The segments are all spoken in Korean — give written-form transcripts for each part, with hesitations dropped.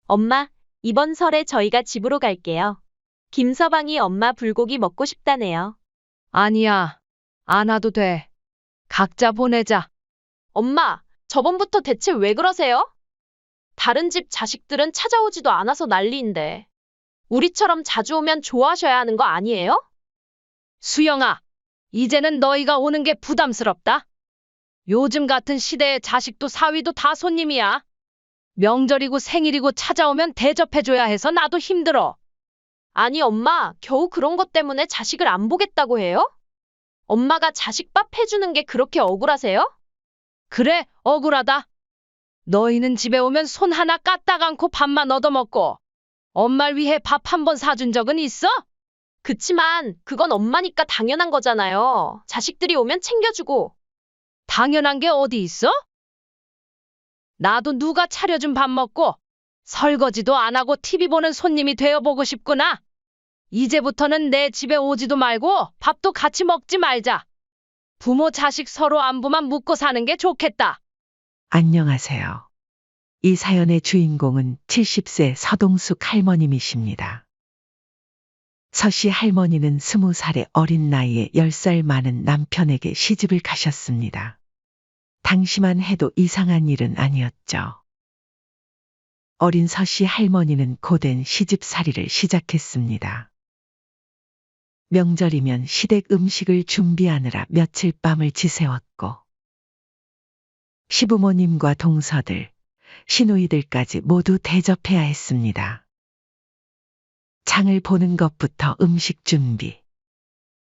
엄마, 이번 설에 저희가 집으로 갈게요. 김서방이 엄마 불고기 먹고 싶다네요. 아니야. 안 와도 돼. 각자 보내자. 엄마, 저번부터 대체 왜 그러세요? 다른 집 자식들은 찾아오지도 않아서 난리인데. 우리처럼 자주 오면 좋아하셔야 하는 거 아니에요? 수영아, 이제는 너희가 오는 게 부담스럽다. 요즘 같은 시대에 자식도 사위도 다 손님이야. 명절이고 생일이고 찾아오면 대접해줘야 해서 나도 힘들어. 아니, 엄마, 겨우 그런 것 때문에 자식을 안 보겠다고 해요? 엄마가 자식밥 해주는 게 그렇게 억울하세요? 그래, 억울하다. 너희는 집에 오면 손 하나 까딱 않고 밥만 얻어먹고 엄마를 위해 밥 한 번 사준 적은 있어? 그치만 그건 엄마니까 당연한 거잖아요. 자식들이 오면 챙겨주고. 당연한 게 어디 있어? 나도 누가 차려준 밥 먹고 설거지도 안 하고 TV 보는 손님이 되어보고 싶구나. 이제부터는 내 집에 오지도 말고 밥도 같이 먹지 말자. 부모 자식 서로 안부만 묻고 사는 게 좋겠다. 안녕하세요. 이 사연의 주인공은 70세 서동숙 할머님이십니다. 서씨 할머니는 20살의 어린 나이에 10살 많은 남편에게 시집을 가셨습니다. 당시만 해도 이상한 일은 아니었죠. 어린 서씨 할머니는 고된 시집살이를 시작했습니다. 명절이면 시댁 음식을 준비하느라 며칠 밤을 지새웠고 시부모님과 동서들, 시누이들까지 모두 대접해야 했습니다. 장을 보는 것부터 음식 준비,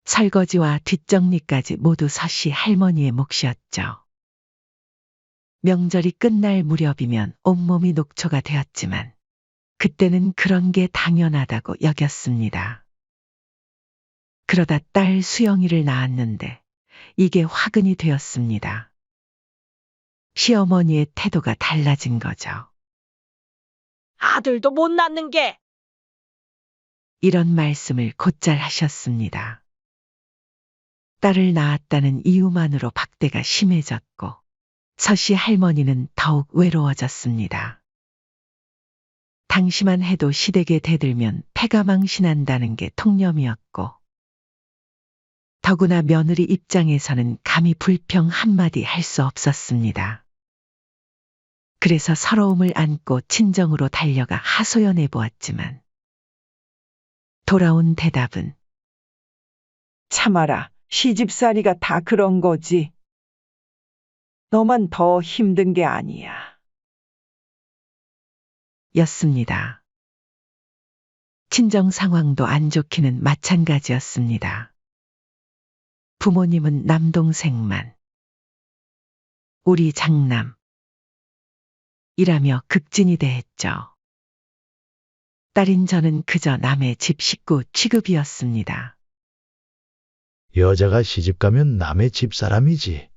설거지와 뒷정리까지 모두 서씨 할머니의 몫이었죠. 명절이 끝날 무렵이면 온몸이 녹초가 되었지만 그때는 그런 게 당연하다고 여겼습니다. 그러다 딸 수영이를 낳았는데 이게 화근이 되었습니다. 시어머니의 태도가 달라진 거죠. 아들도 못 낳는 게. 이런 말씀을 곧잘 하셨습니다. 딸을 낳았다는 이유만으로 박대가 심해졌고 서씨 할머니는 더욱 외로워졌습니다. 당시만 해도 시댁에 대들면 패가 망신한다는 게 통념이었고 더구나 며느리 입장에서는 감히 불평 한마디 할 수 없었습니다. 그래서 서러움을 안고 친정으로 달려가 하소연해 보았지만 돌아온 대답은 참아라. 시집살이가 다 그런 거지. 너만 더 힘든 게 아니야. 였습니다. 친정 상황도 안 좋기는 마찬가지였습니다. 부모님은 남동생만, 우리 장남, 이라며 극진이 대했죠. 딸인 저는 그저 남의 집 식구 취급이었습니다. 여자가 시집가면 남의 집사람이지.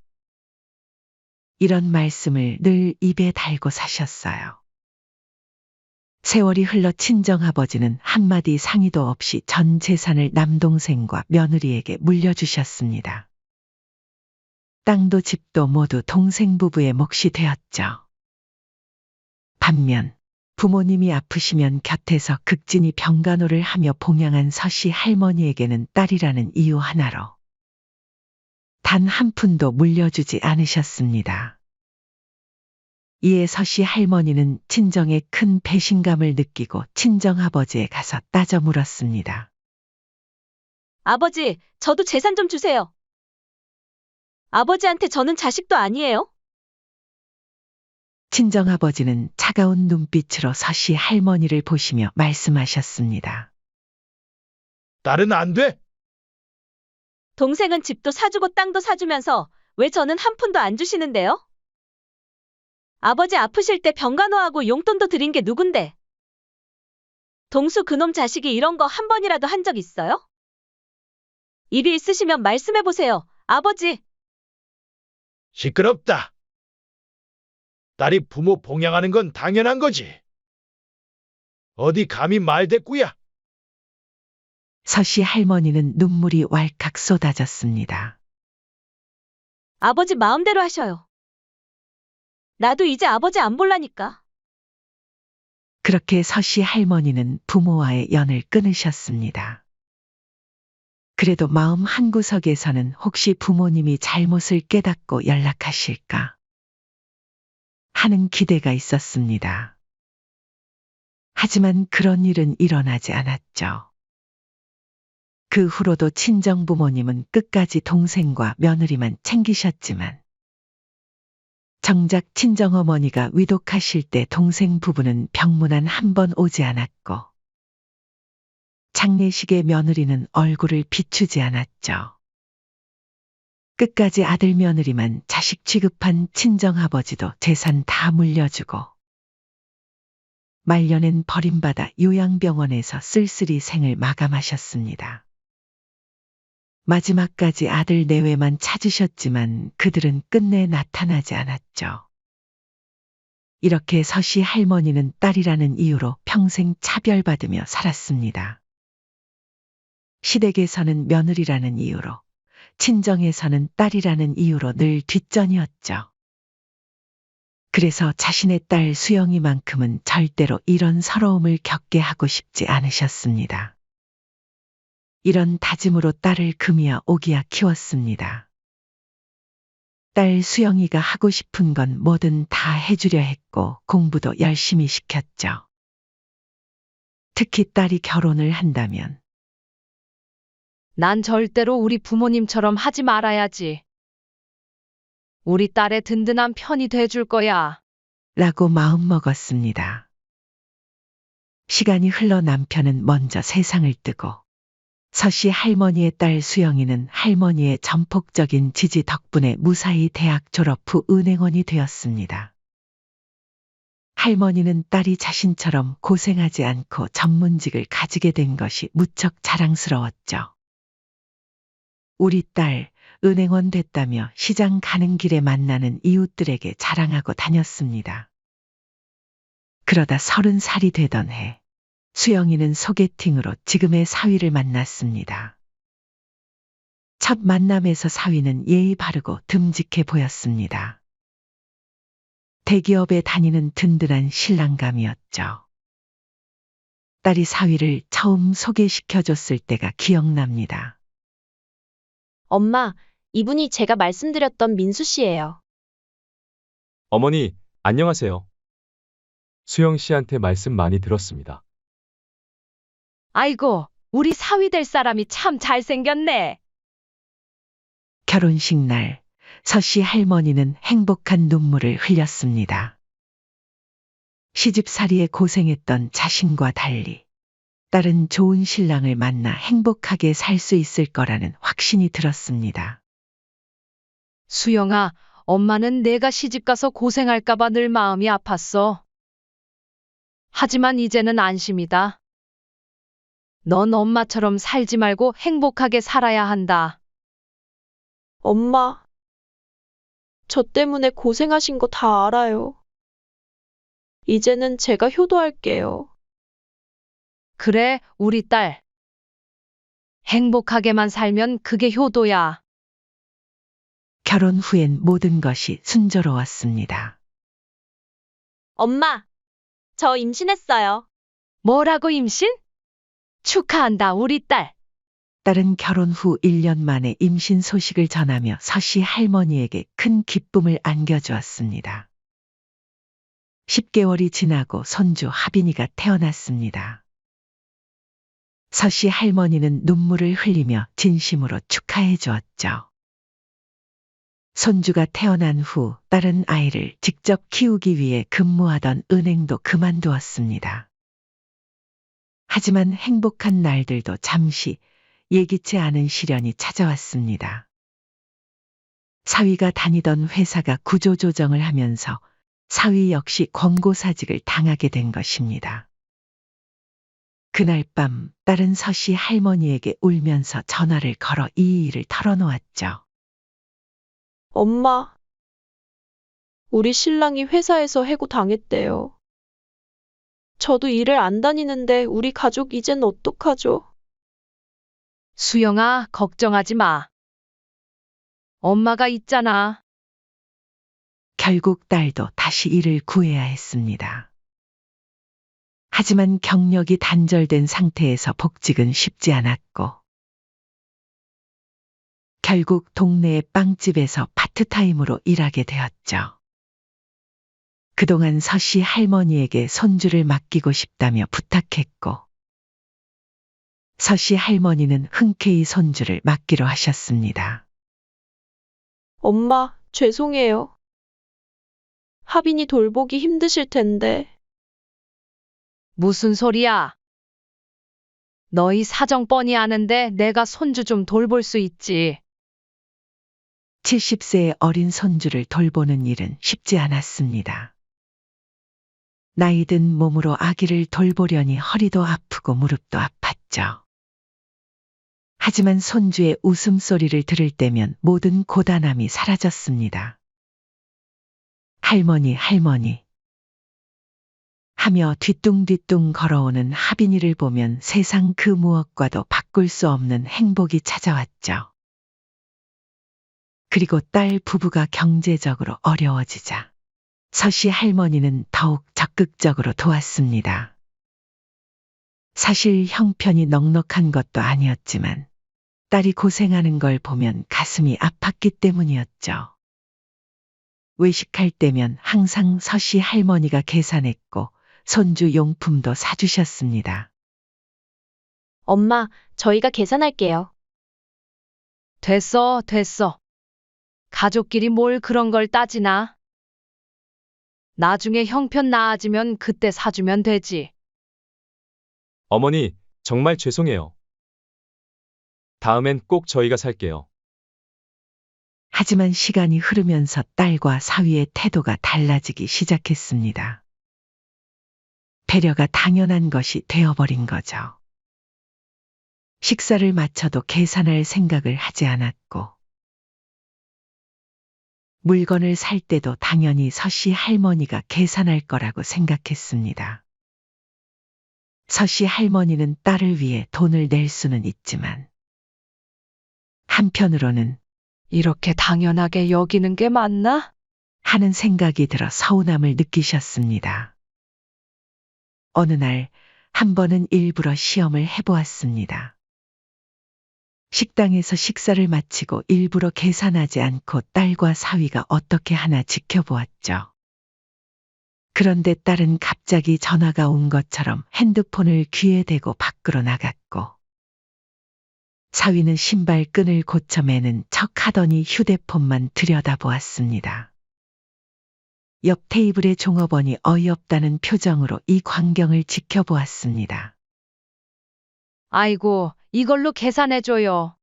이런 말씀을 늘 입에 달고 사셨어요. 세월이 흘러 친정아버지는 한마디 상의도 없이 전 재산을 남동생과 며느리에게 물려주셨습니다. 땅도 집도 모두 동생 부부의 몫이 되었죠. 반면 부모님이 아프시면 곁에서 극진히 병간호를 하며 봉양한 서씨 할머니에게는 딸이라는 이유 하나로 단 한 푼도 물려주지 않으셨습니다. 이에 서씨 할머니는 친정에 큰 배신감을 느끼고 친정아버지에 가서 따져 물었습니다. 아버지, 저도 재산 좀 주세요. 아버지한테 저는 자식도 아니에요? 친정아버지는 차가운 눈빛으로 서씨 할머니를 보시며 말씀하셨습니다. 딸은 안 돼. 동생은 집도 사주고 땅도 사주면서 왜 저는 한 푼도 안 주시는데요? 아버지 아프실 때 병간호하고 용돈도 드린 게 누군데? 동수 그놈 자식이 이런 거 한 번이라도 한 적 있어요? 일이 있으시면 말씀해보세요, 아버지. 시끄럽다. 딸이 부모 봉양하는 건 당연한 거지. 어디 감히 말대꾸야. 서씨 할머니는 눈물이 왈칵 쏟아졌습니다. 아버지 마음대로 하셔요. 나도 이제 아버지 안 볼라니까. 그렇게 서씨 할머니는 부모와의 연을 끊으셨습니다. 그래도 마음 한구석에서는 혹시 부모님이 잘못을 깨닫고 연락하실까 하는 기대가 있었습니다. 하지만 그런 일은 일어나지 않았죠. 그 후로도 친정 부모님은 끝까지 동생과 며느리만 챙기셨지만 정작 친정어머니가 위독하실 때 동생 부부는 병문안 한 번 오지 않았고 장례식에 며느리는 얼굴을 비추지 않았죠. 끝까지 아들 며느리만 자식 취급한 친정아버지도 재산 다 물려주고 말년엔 버림받아 요양병원에서 쓸쓸히 생을 마감하셨습니다. 마지막까지 아들 내외만 찾으셨지만 그들은 끝내 나타나지 않았죠. 이렇게 서씨 할머니는 딸이라는 이유로 평생 차별받으며 살았습니다. 시댁에서는 며느리라는 이유로, 친정에서는 딸이라는 이유로 늘 뒷전이었죠. 그래서 자신의 딸 수영이만큼은 절대로 이런 서러움을 겪게 하고 싶지 않으셨습니다. 이런 다짐으로 딸을 금이야 오기야 키웠습니다. 딸 수영이가 하고 싶은 건 뭐든 다 해주려 했고 공부도 열심히 시켰죠. 특히 딸이 결혼을 한다면 난 절대로 우리 부모님처럼 하지 말아야지. 우리 딸의 든든한 편이 돼줄 거야. 라고 마음먹었습니다. 시간이 흘러 남편은 먼저 세상을 뜨고 서씨 할머니의 딸 수영이는 할머니의 전폭적인 지지 덕분에 무사히 대학 졸업 후 은행원이 되었습니다. 할머니는 딸이 자신처럼 고생하지 않고 전문직을 가지게 된 것이 무척 자랑스러웠죠. 우리 딸 은행원 됐다며 시장 가는 길에 만나는 이웃들에게 자랑하고 다녔습니다. 그러다 30살이 되던 해 수영이는 소개팅으로 지금의 사위를 만났습니다. 첫 만남에서 사위는 예의 바르고 듬직해 보였습니다. 대기업에 다니는 든든한 신랑감이었죠. 딸이 사위를 처음 소개시켜줬을 때가 기억납니다. 엄마, 이분이 제가 말씀드렸던 민수 씨예요. 어머니, 안녕하세요. 수영 씨한테 말씀 많이 들었습니다. 아이고, 우리 사위 될 사람이 참 잘생겼네. 결혼식 날 서씨 할머니는 행복한 눈물을 흘렸습니다. 시집살이에 고생했던 자신과 달리 딸은 좋은 신랑을 만나 행복하게 살 수 있을 거라는 확신이 들었습니다. 수영아, 엄마는 내가 시집가서 고생할까봐 늘 마음이 아팠어. 하지만 이제는 안심이다. 넌 엄마처럼 살지 말고 행복하게 살아야 한다. 엄마, 저 때문에 고생하신 거 다 알아요. 이제는 제가 효도할게요. 그래, 우리 딸. 행복하게만 살면 그게 효도야. 결혼 후엔 모든 것이 순조로웠습니다. 엄마, 저 임신했어요. 뭐라고 임신? 축하한다, 우리 딸. 딸은 결혼 후 1년 만에 임신 소식을 전하며 서씨 할머니에게 큰 기쁨을 안겨주었습니다. 10개월이 지나고 손주 하빈이가 태어났습니다. 서씨 할머니는 눈물을 흘리며 진심으로 축하해 주었죠. 손주가 태어난 후 딸은 아이를 직접 키우기 위해 근무하던 은행도 그만두었습니다. 하지만 행복한 날들도 잠시 예기치 않은 시련이 찾아왔습니다. 사위가 다니던 회사가 구조조정을 하면서 사위 역시 권고사직을 당하게 된 것입니다. 그날 밤 딸은 서씨 할머니에게 울면서 전화를 걸어 이 일을 털어놓았죠. 엄마, 우리 신랑이 회사에서 해고 당했대요. 저도 일을 안 다니는데 우리 가족 이젠 어떡하죠? 수영아, 걱정하지 마. 엄마가 있잖아. 결국 딸도 다시 일을 구해야 했습니다. 하지만 경력이 단절된 상태에서 복직은 쉽지 않았고, 결국 동네의 빵집에서 파트타임으로 일하게 되었죠. 그동안 서씨 할머니에게 손주를 맡기고 싶다며 부탁했고, 서씨 할머니는 흔쾌히 손주를 맡기로 하셨습니다. 엄마, 죄송해요. 하빈이 돌보기 힘드실 텐데. 무슨 소리야? 너희 사정 뻔히 아는데 내가 손주 좀 돌볼 수 있지. 70세의 어린 손주를 돌보는 일은 쉽지 않았습니다. 나이든 몸으로 아기를 돌보려니 허리도 아프고 무릎도 아팠죠. 하지만 손주의 웃음소리를 들을 때면 모든 고단함이 사라졌습니다. 할머니, 할머니 하며 뒤뚱뒤뚱 걸어오는 하빈이를 보면 세상 그 무엇과도 바꿀 수 없는 행복이 찾아왔죠. 그리고 딸 부부가 경제적으로 어려워지자 서씨 할머니는 더욱 적극적으로 도왔습니다. 사실 형편이 넉넉한 것도 아니었지만 딸이 고생하는 걸 보면 가슴이 아팠기 때문이었죠. 외식할 때면 항상 서씨 할머니가 계산했고 손주 용품도 사주셨습니다. 엄마, 저희가 계산할게요. 됐어, 됐어. 가족끼리 뭘 그런 걸 따지나? 나중에 형편 나아지면 그때 사주면 되지. 어머니, 정말 죄송해요. 다음엔 꼭 저희가 살게요. 하지만 시간이 흐르면서 딸과 사위의 태도가 달라지기 시작했습니다. 배려가 당연한 것이 되어버린 거죠. 식사를 마쳐도 계산할 생각을 하지 않았고, 물건을 살 때도 당연히 서씨 할머니가 계산할 거라고 생각했습니다. 서씨 할머니는 딸을 위해 돈을 낼 수는 있지만, 한편으로는 이렇게 당연하게 여기는 게 맞나? 하는 생각이 들어 서운함을 느끼셨습니다. 어느 날 한 번은 일부러 시험을 해보았습니다. 식당에서 식사를 마치고 일부러 계산하지 않고 딸과 사위가 어떻게 하나 지켜보았죠. 그런데 딸은 갑자기 전화가 온 것처럼 핸드폰을 귀에 대고 밖으로 나갔고, 사위는 신발끈을 고쳐 매는 척 하더니 휴대폰만 들여다보았습니다. 옆 테이블의 종업원이 어이없다는 표정으로 이 광경을 지켜보았습니다. 아이고, 이걸로 계산해줘요.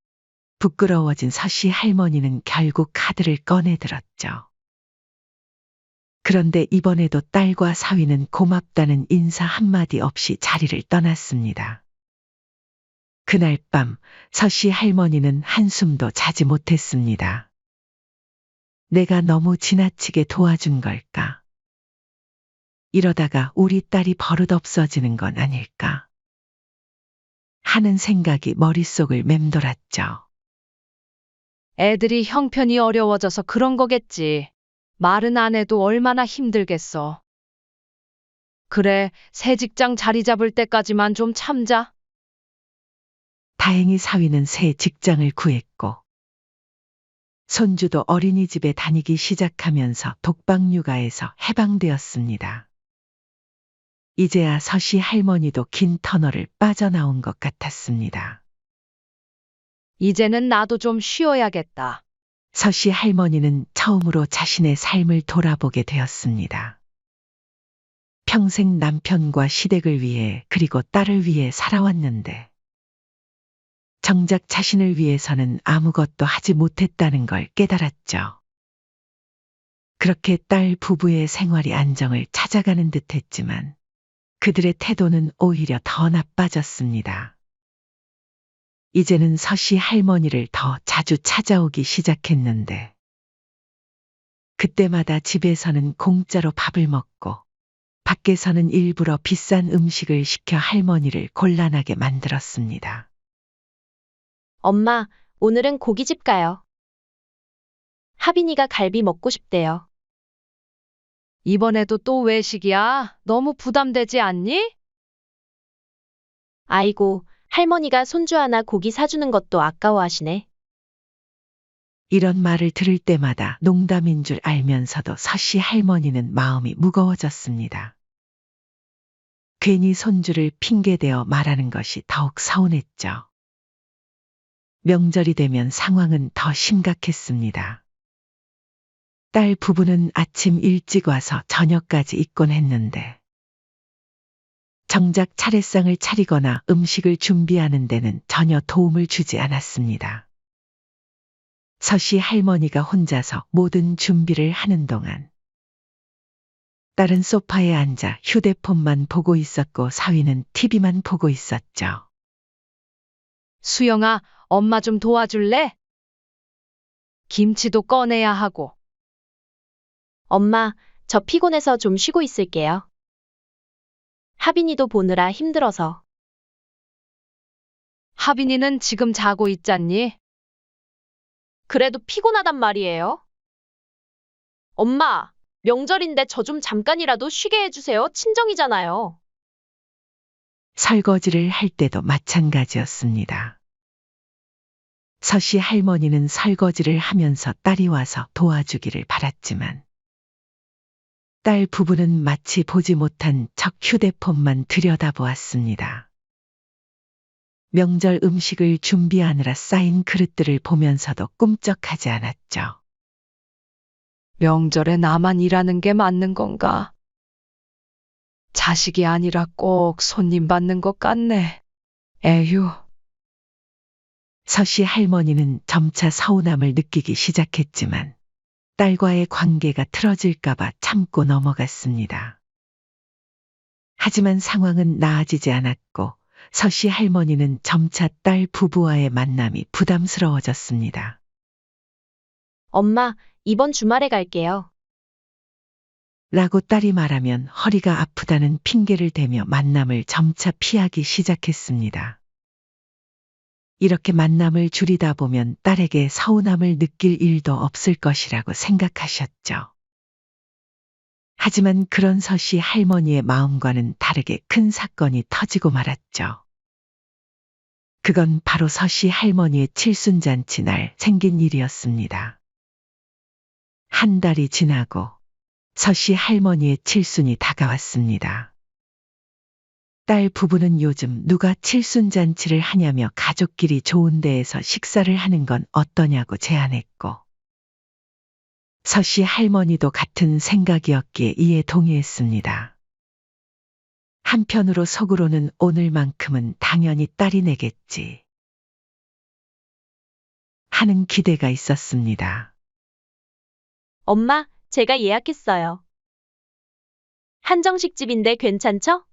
부끄러워진 서씨 할머니는 결국 카드를 꺼내들었죠. 그런데 이번에도 딸과 사위는 고맙다는 인사 한마디 없이 자리를 떠났습니다. 그날 밤 서씨 할머니는 한숨도 자지 못했습니다. 내가 너무 지나치게 도와준 걸까? 이러다가 우리 딸이 버릇없어지는 건 아닐까? 하는 생각이 머릿속을 맴돌았죠. 애들이 형편이 어려워져서 그런 거겠지. 말은 안 해도 얼마나 힘들겠어. 그래, 새 직장 자리 잡을 때까지만 좀 참자. 다행히 사위는 새 직장을 구했고, 손주도 어린이집에 다니기 시작하면서 독박육아에서 해방되었습니다. 이제야 서씨 할머니도 긴 터널을 빠져나온 것 같았습니다. 이제는 나도 좀 쉬어야겠다. 서씨 할머니는 처음으로 자신의 삶을 돌아보게 되었습니다. 평생 남편과 시댁을 위해 그리고 딸을 위해 살아왔는데, 정작 자신을 위해서는 아무것도 하지 못했다는 걸 깨달았죠. 그렇게 딸 부부의 생활이 안정을 찾아가는 듯 했지만, 그들의 태도는 오히려 더 나빠졌습니다. 이제는 서씨 할머니를 더 자주 찾아오기 시작했는데, 그때마다 집에서는 공짜로 밥을 먹고, 밖에서는 일부러 비싼 음식을 시켜 할머니를 곤란하게 만들었습니다. 엄마, 오늘은 고깃집 가요. 하빈이가 갈비 먹고 싶대요. 이번에도 또 외식이야? 너무 부담되지 않니? 아이고, 할머니가 손주 하나 고기 사주는 것도 아까워하시네. 이런 말을 들을 때마다 농담인 줄 알면서도 서씨 할머니는 마음이 무거워졌습니다. 괜히 손주를 핑계대어 말하는 것이 더욱 서운했죠. 명절이 되면 상황은 더 심각했습니다. 딸 부부는 아침 일찍 와서 저녁까지 있곤 했는데 정작 차례상을 차리거나 음식을 준비하는 데는 전혀 도움을 주지 않았습니다. 서씨 할머니가 혼자서 모든 준비를 하는 동안 딸은 소파에 앉아 휴대폰만 보고 있었고 사위는 TV만 보고 있었죠. 수영아, 엄마 좀 도와줄래? 김치도 꺼내야 하고. 엄마, 저 피곤해서 좀 쉬고 있을게요. 하빈이도 보느라 힘들어서. 하빈이는 지금 자고 있잖니? 그래도 피곤하단 말이에요. 엄마, 명절인데 저 좀 잠깐이라도 쉬게 해주세요. 친정이잖아요. 설거지를 할 때도 마찬가지였습니다. 서씨 할머니는 설거지를 하면서 딸이 와서 도와주기를 바랐지만 딸 부부는 마치 보지 못한 척 휴대폰만 들여다보았습니다. 명절 음식을 준비하느라 쌓인 그릇들을 보면서도 꿈쩍하지 않았죠. 명절에 나만 일하는 게 맞는 건가? 자식이 아니라 꼭 손님 받는 것 같네. 에휴. 서씨 할머니는 점차 서운함을 느끼기 시작했지만 딸과의 관계가 틀어질까봐 참고 넘어갔습니다. 하지만 상황은 나아지지 않았고 서씨 할머니는 점차 딸 부부와의 만남이 부담스러워졌습니다. 엄마, 이번 주말에 갈게요. 라고 딸이 말하면 허리가 아프다는 핑계를 대며 만남을 점차 피하기 시작했습니다. 이렇게 만남을 줄이다 보면 딸에게 서운함을 느낄 일도 없을 것이라고 생각하셨죠. 하지만 그런 서씨 할머니의 마음과는 다르게 큰 사건이 터지고 말았죠. 그건 바로 서씨 할머니의 칠순잔치 날 생긴 일이었습니다. 한 달이 지나고 서씨 할머니의 칠순이 다가왔습니다. 딸 부부는 요즘 누가 칠순잔치를 하냐며 가족끼리 좋은 데에서 식사를 하는 건 어떠냐고 제안했고 서씨 할머니도 같은 생각이었기에 이에 동의했습니다. 한편으로 속으로는 오늘만큼은 당연히 딸이 내겠지 하는 기대가 있었습니다. 엄마, 제가 예약했어요. 한정식 집인데 괜찮죠?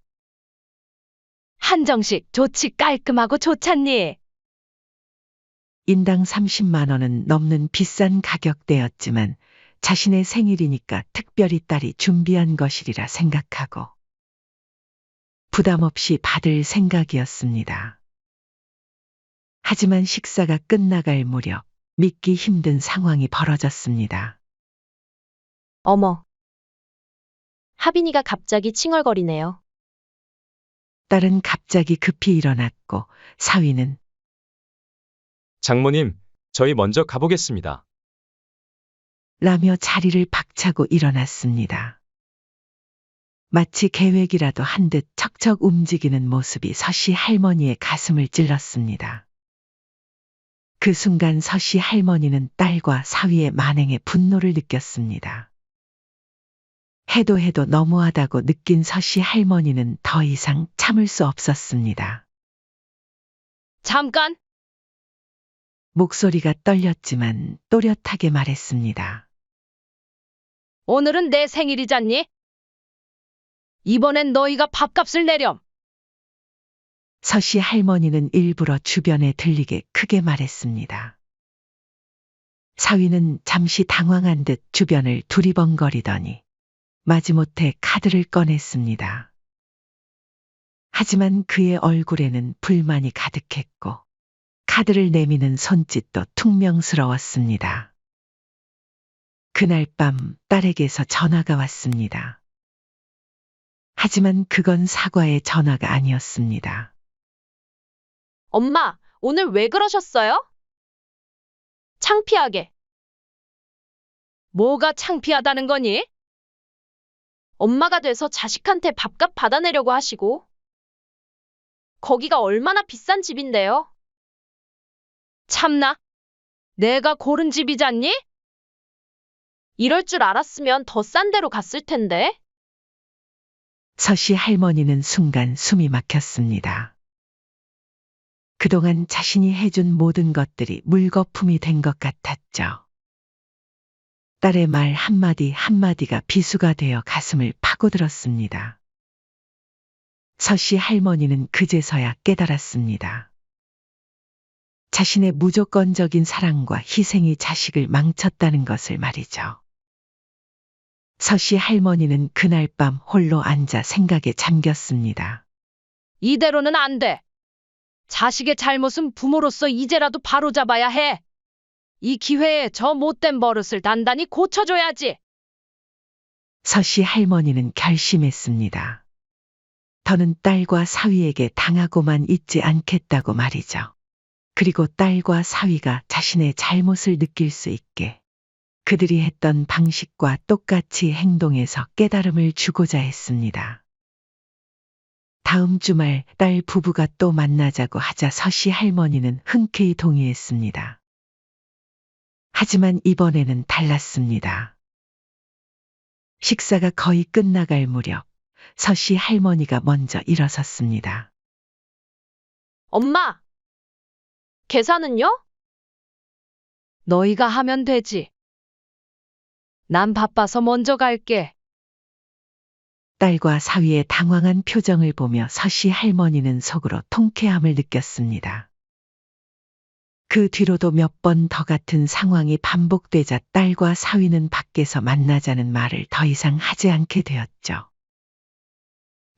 한정식 좋지 깔끔하고 좋잖니. 인당 30만 원은 넘는 비싼 가격대였지만 자신의 생일이니까 특별히 딸이 준비한 것이리라 생각하고 부담 없이 받을 생각이었습니다. 하지만 식사가 끝나갈 무렵 믿기 힘든 상황이 벌어졌습니다. 어머. 하빈이가 갑자기 칭얼거리네요. 딸은 갑자기 급히 일어났고 사위는 장모님, 저희 먼저 가보겠습니다. 라며 자리를 박차고 일어났습니다. 마치 계획이라도 한 듯 척척 움직이는 모습이 서씨 할머니의 가슴을 찔렀습니다. 그 순간 서씨 할머니는 딸과 사위의 만행에 분노를 느꼈습니다. 해도 너무하다고 느낀 서씨 할머니는 더 이상 참을 수 없었습니다. 잠깐! 목소리가 떨렸지만 또렷하게 말했습니다. 오늘은 내 생일이잖니? 이번엔 너희가 밥값을 내렴. 서씨 할머니는 일부러 주변에 들리게 크게 말했습니다. 사위는 잠시 당황한 듯 주변을 두리번거리더니 마지못해 카드를 꺼냈습니다. 하지만 그의 얼굴에는 불만이 가득했고 카드를 내미는 손짓도 퉁명스러웠습니다. 그날 밤 딸에게서 전화가 왔습니다. 하지만 그건 사과의 전화가 아니었습니다. 엄마, 오늘 왜 그러셨어요? 창피하게. 뭐가 창피하다는 거니? 엄마가 돼서 자식한테 밥값 받아내려고 하시고. 거기가 얼마나 비싼 집인데요? 참나? 내가 고른 집이잖니? 이럴 줄 알았으면 더 싼 데로 갔을 텐데. 서씨 할머니는 순간 숨이 막혔습니다. 그동안 자신이 해준 모든 것들이 물거품이 된 것 같았죠. 딸의 말 한마디 한마디가 비수가 되어 가슴을 파고들었습니다. 서씨 할머니는 그제서야 깨달았습니다. 자신의 무조건적인 사랑과 희생이 자식을 망쳤다는 것을 말이죠. 서씨 할머니는 그날 밤 홀로 앉아 생각에 잠겼습니다. 이대로는 안 돼. 자식의 잘못은 부모로서 이제라도 바로잡아야 해. 이 기회에 저 못된 버릇을 단단히 고쳐줘야지. 서씨 할머니는 결심했습니다. 더는 딸과 사위에게 당하고만 있지 않겠다고 말이죠. 그리고 딸과 사위가 자신의 잘못을 느낄 수 있게 그들이 했던 방식과 똑같이 행동해서 깨달음을 주고자 했습니다. 다음 주말 딸 부부가 또 만나자고 하자 서씨 할머니는 흔쾌히 동의했습니다. 하지만 이번에는 달랐습니다. 식사가 거의 끝나갈 무렵 서씨 할머니가 먼저 일어섰습니다. 엄마! 계산은요? 너희가 하면 되지. 난 바빠서 먼저 갈게. 딸과 사위의 당황한 표정을 보며 서씨 할머니는 속으로 통쾌함을 느꼈습니다. 그 뒤로도 몇 번 더 같은 상황이 반복되자 딸과 사위는 밖에서 만나자는 말을 더 이상 하지 않게 되었죠.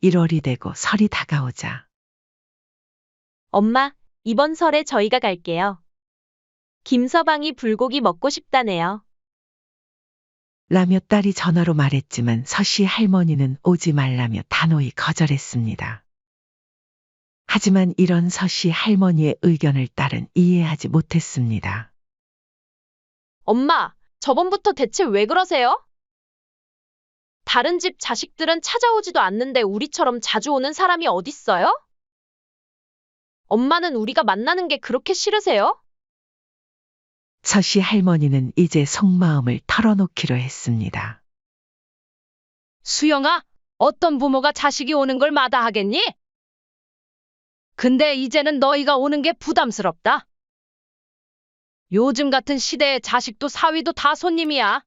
1월이 되고 설이 다가오자 엄마, 이번 설에 저희가 갈게요. 김서방이 불고기 먹고 싶다네요. 라며 딸이 전화로 말했지만 서씨 할머니는 오지 말라며 단호히 거절했습니다. 하지만 이런 서씨 할머니의 의견을 딸은 이해하지 못했습니다. 엄마, 저번부터 대체 왜 그러세요? 다른 집 자식들은 찾아오지도 않는데 우리처럼 자주 오는 사람이 어딨어요? 엄마는 우리가 만나는 게 그렇게 싫으세요? 서씨 할머니는 이제 속마음을 털어놓기로 했습니다. 수영아, 어떤 부모가 자식이 오는 걸 마다하겠니? 근데 이제는 너희가 오는 게 부담스럽다. 요즘 같은 시대에 자식도 사위도 다 손님이야.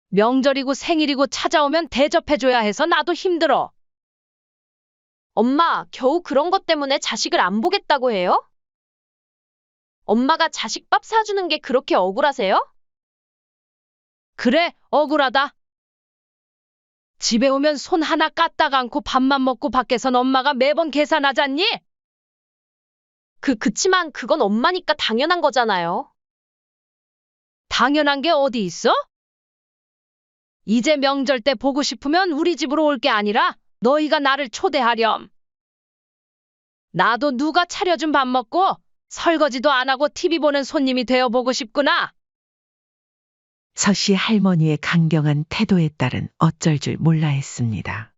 명절이고 생일이고 찾아오면 대접해줘야 해서 나도 힘들어. 엄마, 겨우 그런 것 때문에 자식을 안 보겠다고 해요? 엄마가 자식밥 사주는 게 그렇게 억울하세요? 그래, 억울하다. 집에 오면 손 하나 까딱 않고 밥만 먹고 밖에선 엄마가 매번 계산하잖니? 그치만 그건 엄마니까 당연한 거잖아요. 당연한 게 어디 있어? 이제 명절 때 보고 싶으면 우리 집으로 올 게 아니라 너희가 나를 초대하렴. 나도 누가 차려준 밥 먹고 설거지도 안 하고 TV 보는 손님이 되어보고 싶구나. 서씨 할머니의 강경한 태도에 따른 어쩔 줄 몰라 했습니다.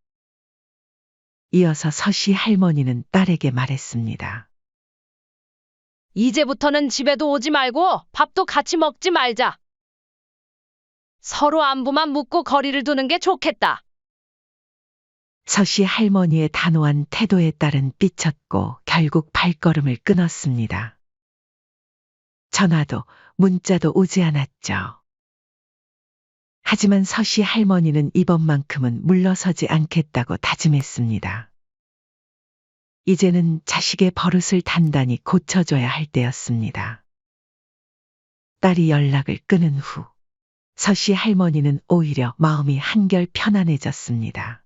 이어서 서씨 할머니는 딸에게 말했습니다. 이제부터는 집에도 오지 말고 밥도 같이 먹지 말자. 서로 안부만 묻고 거리를 두는 게 좋겠다. 서씨 할머니의 단호한 태도에 따른 삐쳤고 결국 발걸음을 끊었습니다. 전화도 문자도 오지 않았죠. 하지만 서씨 할머니는 이번만큼은 물러서지 않겠다고 다짐했습니다. 이제는 자식의 버릇을 단단히 고쳐줘야 할 때였습니다. 딸이 연락을 끊은 후 서씨 할머니는 오히려 마음이 한결 편안해졌습니다.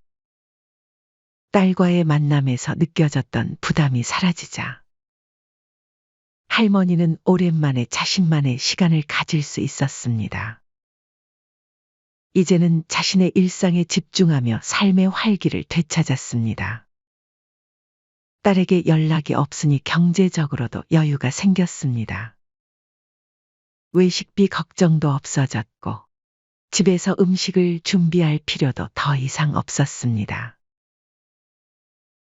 딸과의 만남에서 느껴졌던 부담이 사라지자 할머니는 오랜만에 자신만의 시간을 가질 수 있었습니다. 이제는 자신의 일상에 집중하며 삶의 활기를 되찾았습니다. 딸에게 연락이 없으니 경제적으로도 여유가 생겼습니다. 외식비 걱정도 없어졌고 집에서 음식을 준비할 필요도 더 이상 없었습니다.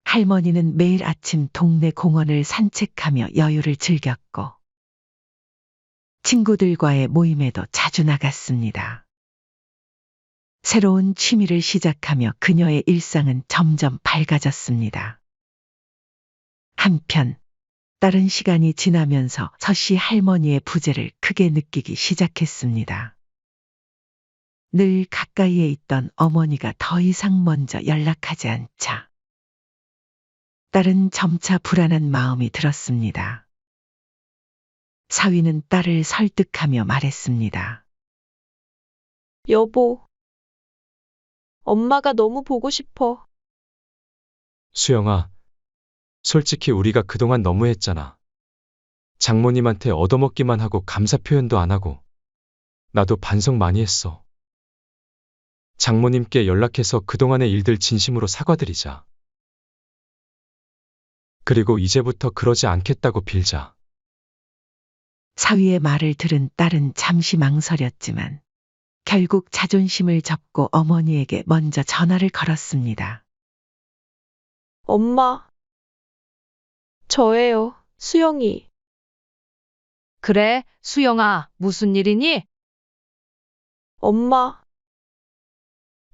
할머니는 매일 아침 동네 공원을 산책하며 여유를 즐겼고 친구들과의 모임에도 자주 나갔습니다. 새로운 취미를 시작하며 그녀의 일상은 점점 밝아졌습니다. 한편 다른 시간이 지나면서 서씨 할머니의 부재를 크게 느끼기 시작했습니다. 늘 가까이에 있던 어머니가 더 이상 먼저 연락하지 않자 딸은 점차 불안한 마음이 들었습니다. 사위는 딸을 설득하며 말했습니다. 여보, 엄마가 너무 보고 싶어. 수영아, 솔직히 우리가 그동안 너무했잖아. 장모님한테 얻어먹기만 하고 감사 표현도 안 하고. 나도 반성 많이 했어. 장모님께 연락해서 그동안의 일들 진심으로 사과드리자. 그리고 이제부터 그러지 않겠다고 빌자. 사위의 말을 들은 딸은 잠시 망설였지만 결국 자존심을 접고 어머니에게 먼저 전화를 걸었습니다. 엄마, 저예요, 수영이. 그래, 수영아, 무슨 일이니? 엄마,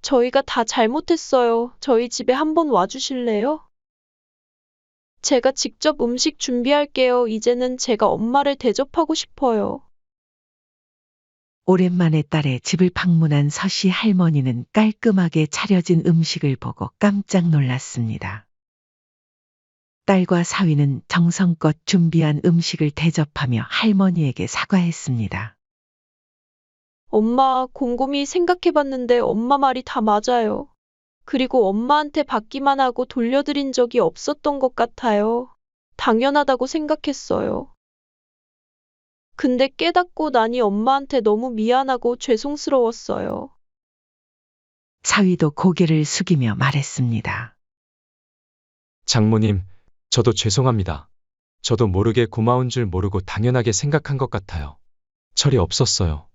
저희가 다 잘못했어요. 저희 집에 한번 와주실래요? 제가 직접 음식 준비할게요. 이제는 제가 엄마를 대접하고 싶어요. 오랜만에 딸의 집을 방문한 서씨 할머니는 깔끔하게 차려진 음식을 보고 깜짝 놀랐습니다. 딸과 사위는 정성껏 준비한 음식을 대접하며 할머니에게 사과했습니다. 엄마, 곰곰이 생각해봤는데 엄마 말이 다 맞아요. 그리고 엄마한테 받기만 하고 돌려드린 적이 없었던 것 같아요. 당연하다고 생각했어요. 근데 깨닫고 나니 엄마한테 너무 미안하고 죄송스러웠어요. 사위도 고개를 숙이며 말했습니다. 장모님, 저도 죄송합니다. 저도 모르게 고마운 줄 모르고 당연하게 생각한 것 같아요. 철이 없었어요.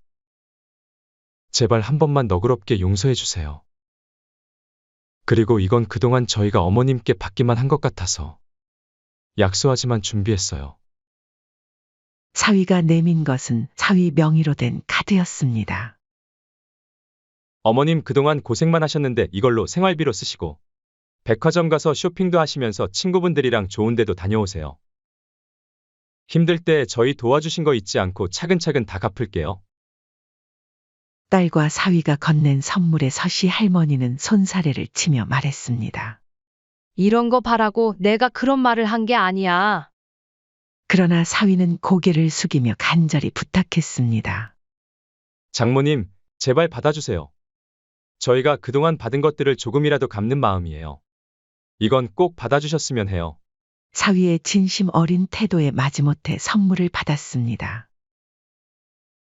제발 한 번만 너그럽게 용서해 주세요. 그리고 이건 그동안 저희가 어머님께 받기만 한 것 같아서 약소하지만 준비했어요. 사위가 내민 것은 사위 명의로 된 카드였습니다. 어머님 그동안 고생만 하셨는데 이걸로 생활비로 쓰시고 백화점 가서 쇼핑도 하시면서 친구분들이랑 좋은 데도 다녀오세요. 힘들 때 저희 도와주신 거 잊지 않고 차근차근 다 갚을게요. 딸과 사위가 건넨 선물에 서씨 할머니는 손사래를 치며 말했습니다. 이런 거 바라고 내가 그런 말을 한 게 아니야. 그러나 사위는 고개를 숙이며 간절히 부탁했습니다. 장모님, 제발 받아주세요. 저희가 그동안 받은 것들을 조금이라도 갚는 마음이에요. 이건 꼭 받아주셨으면 해요. 사위의 진심 어린 태도에 마지못해 선물을 받았습니다.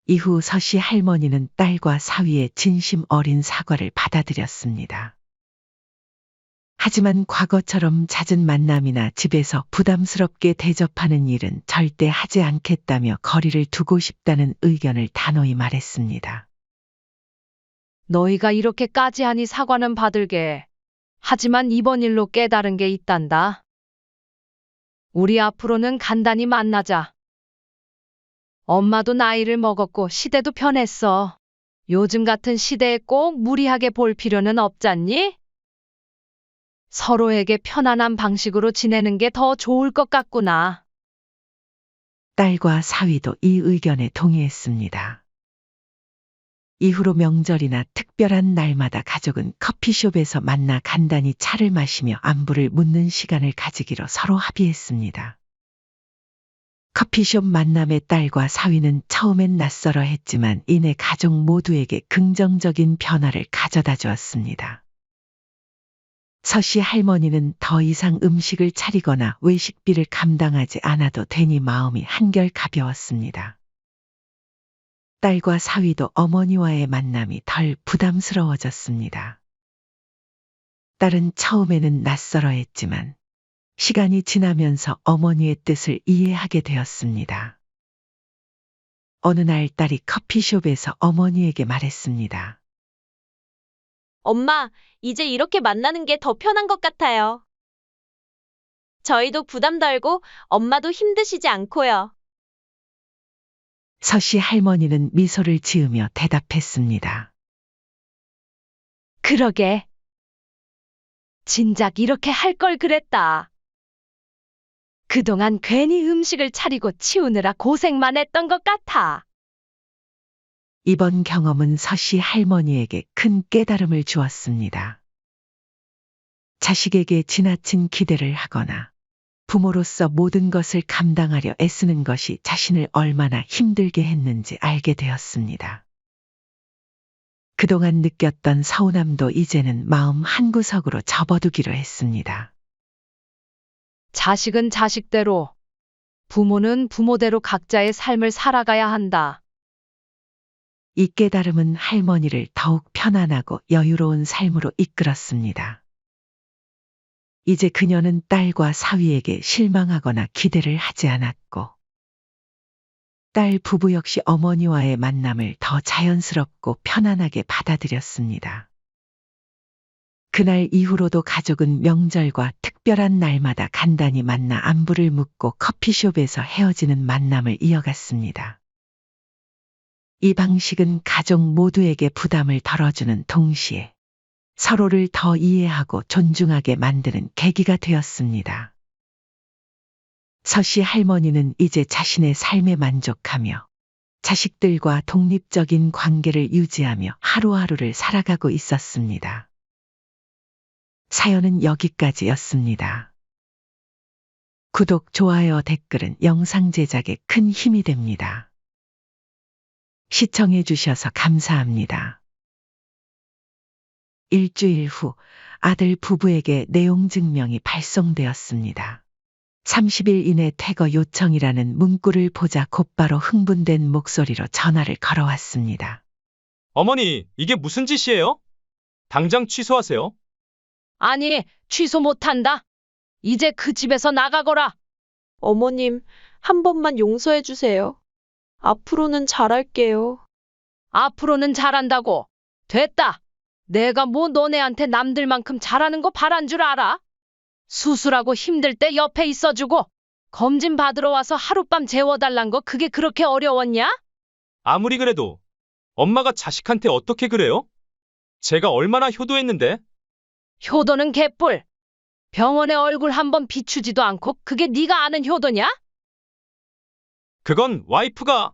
이후 서씨 할머니는 딸과 사위의 진심 어린 사과를 받아들였습니다. 하지만 과거처럼 잦은 만남이나 집에서 부담스럽게 대접하는 일은 절대 하지 않겠다며 거리를 두고 싶다는 의견을 단호히 말했습니다. 너희가 이렇게까지 하니 사과는 받을게. 하지만 이번 일로 깨달은 게 있단다. 우리 앞으로는 간단히 만나자. 엄마도 나이를 먹었고 시대도 변했어. 요즘 같은 시대에 꼭 무리하게 볼 필요는 없잖니? 서로에게 편안한 방식으로 지내는 게 더 좋을 것 같구나. 딸과 사위도 이 의견에 동의했습니다. 이후로 명절이나 특별한 날마다 가족은 커피숍에서 만나 간단히 차를 마시며 안부를 묻는 시간을 가지기로 서로 합의했습니다. 커피숍 만남에 딸과 사위는 처음엔 낯설어 했지만 이내 가족 모두에게 긍정적인 변화를 가져다 주었습니다. 서씨 할머니는 더 이상 음식을 차리거나 외식비를 감당하지 않아도 되니 마음이 한결 가벼웠습니다. 딸과 사위도 어머니와의 만남이 덜 부담스러워졌습니다. 딸은 처음에는 낯설어 했지만 시간이 지나면서 어머니의 뜻을 이해하게 되었습니다. 어느 날 딸이 커피숍에서 어머니에게 말했습니다. 엄마, 이제 이렇게 만나는 게 더 편한 것 같아요. 저희도 부담 덜고 엄마도 힘드시지 않고요. 서씨 할머니는 미소를 지으며 대답했습니다. 그러게. 진작 이렇게 할 걸 그랬다. 그동안 괜히 음식을 차리고 치우느라 고생만 했던 것 같아. 이번 경험은 서씨 할머니에게 큰 깨달음을 주었습니다. 자식에게 지나친 기대를 하거나 부모로서 모든 것을 감당하려 애쓰는 것이 자신을 얼마나 힘들게 했는지 알게 되었습니다. 그동안 느꼈던 서운함도 이제는 마음 한구석으로 접어두기로 했습니다. 자식은 자식대로, 부모는 부모대로 각자의 삶을 살아가야 한다. 이 깨달음은 할머니를 더욱 편안하고 여유로운 삶으로 이끌었습니다. 이제 그녀는 딸과 사위에게 실망하거나 기대를 하지 않았고, 딸 부부 역시 어머니와의 만남을 더 자연스럽고 편안하게 받아들였습니다. 그날 이후로도 가족은 명절과 특별한 날마다 간단히 만나 안부를 묻고 커피숍에서 헤어지는 만남을 이어갔습니다. 이 방식은 가족 모두에게 부담을 덜어주는 동시에 서로를 더 이해하고 존중하게 만드는 계기가 되었습니다. 서씨 할머니는 이제 자신의 삶에 만족하며 자식들과 독립적인 관계를 유지하며 하루하루를 살아가고 있었습니다. 사연은 여기까지였습니다. 구독, 좋아요, 댓글은 영상 제작에 큰 힘이 됩니다. 시청해 주셔서 감사합니다. 일주일 후 아들 부부에게 내용 증명이 발송되었습니다. 30일 이내 퇴거 요청이라는 문구를 보자 곧바로 흥분된 목소리로 전화를 걸어왔습니다. 어머니, 이게 무슨 짓이에요? 당장 취소하세요. 아니, 취소 못한다. 이제 그 집에서 나가거라. 어머님, 한 번만 용서해 주세요. 앞으로는 잘할게요. 앞으로는 잘한다고. 됐다. 내가 뭐 너네한테 남들만큼 잘하는 거 바란 줄 알아? 수술하고 힘들 때 옆에 있어주고 검진 받으러 와서 하룻밤 재워달란 거 그게 그렇게 어려웠냐? 아무리 그래도 엄마가 자식한테 어떻게 그래요? 제가 얼마나 효도했는데? 효도는 개뿔. 병원에 얼굴 한번 비추지도 않고 그게 네가 아는 효도냐? 그건 와이프가.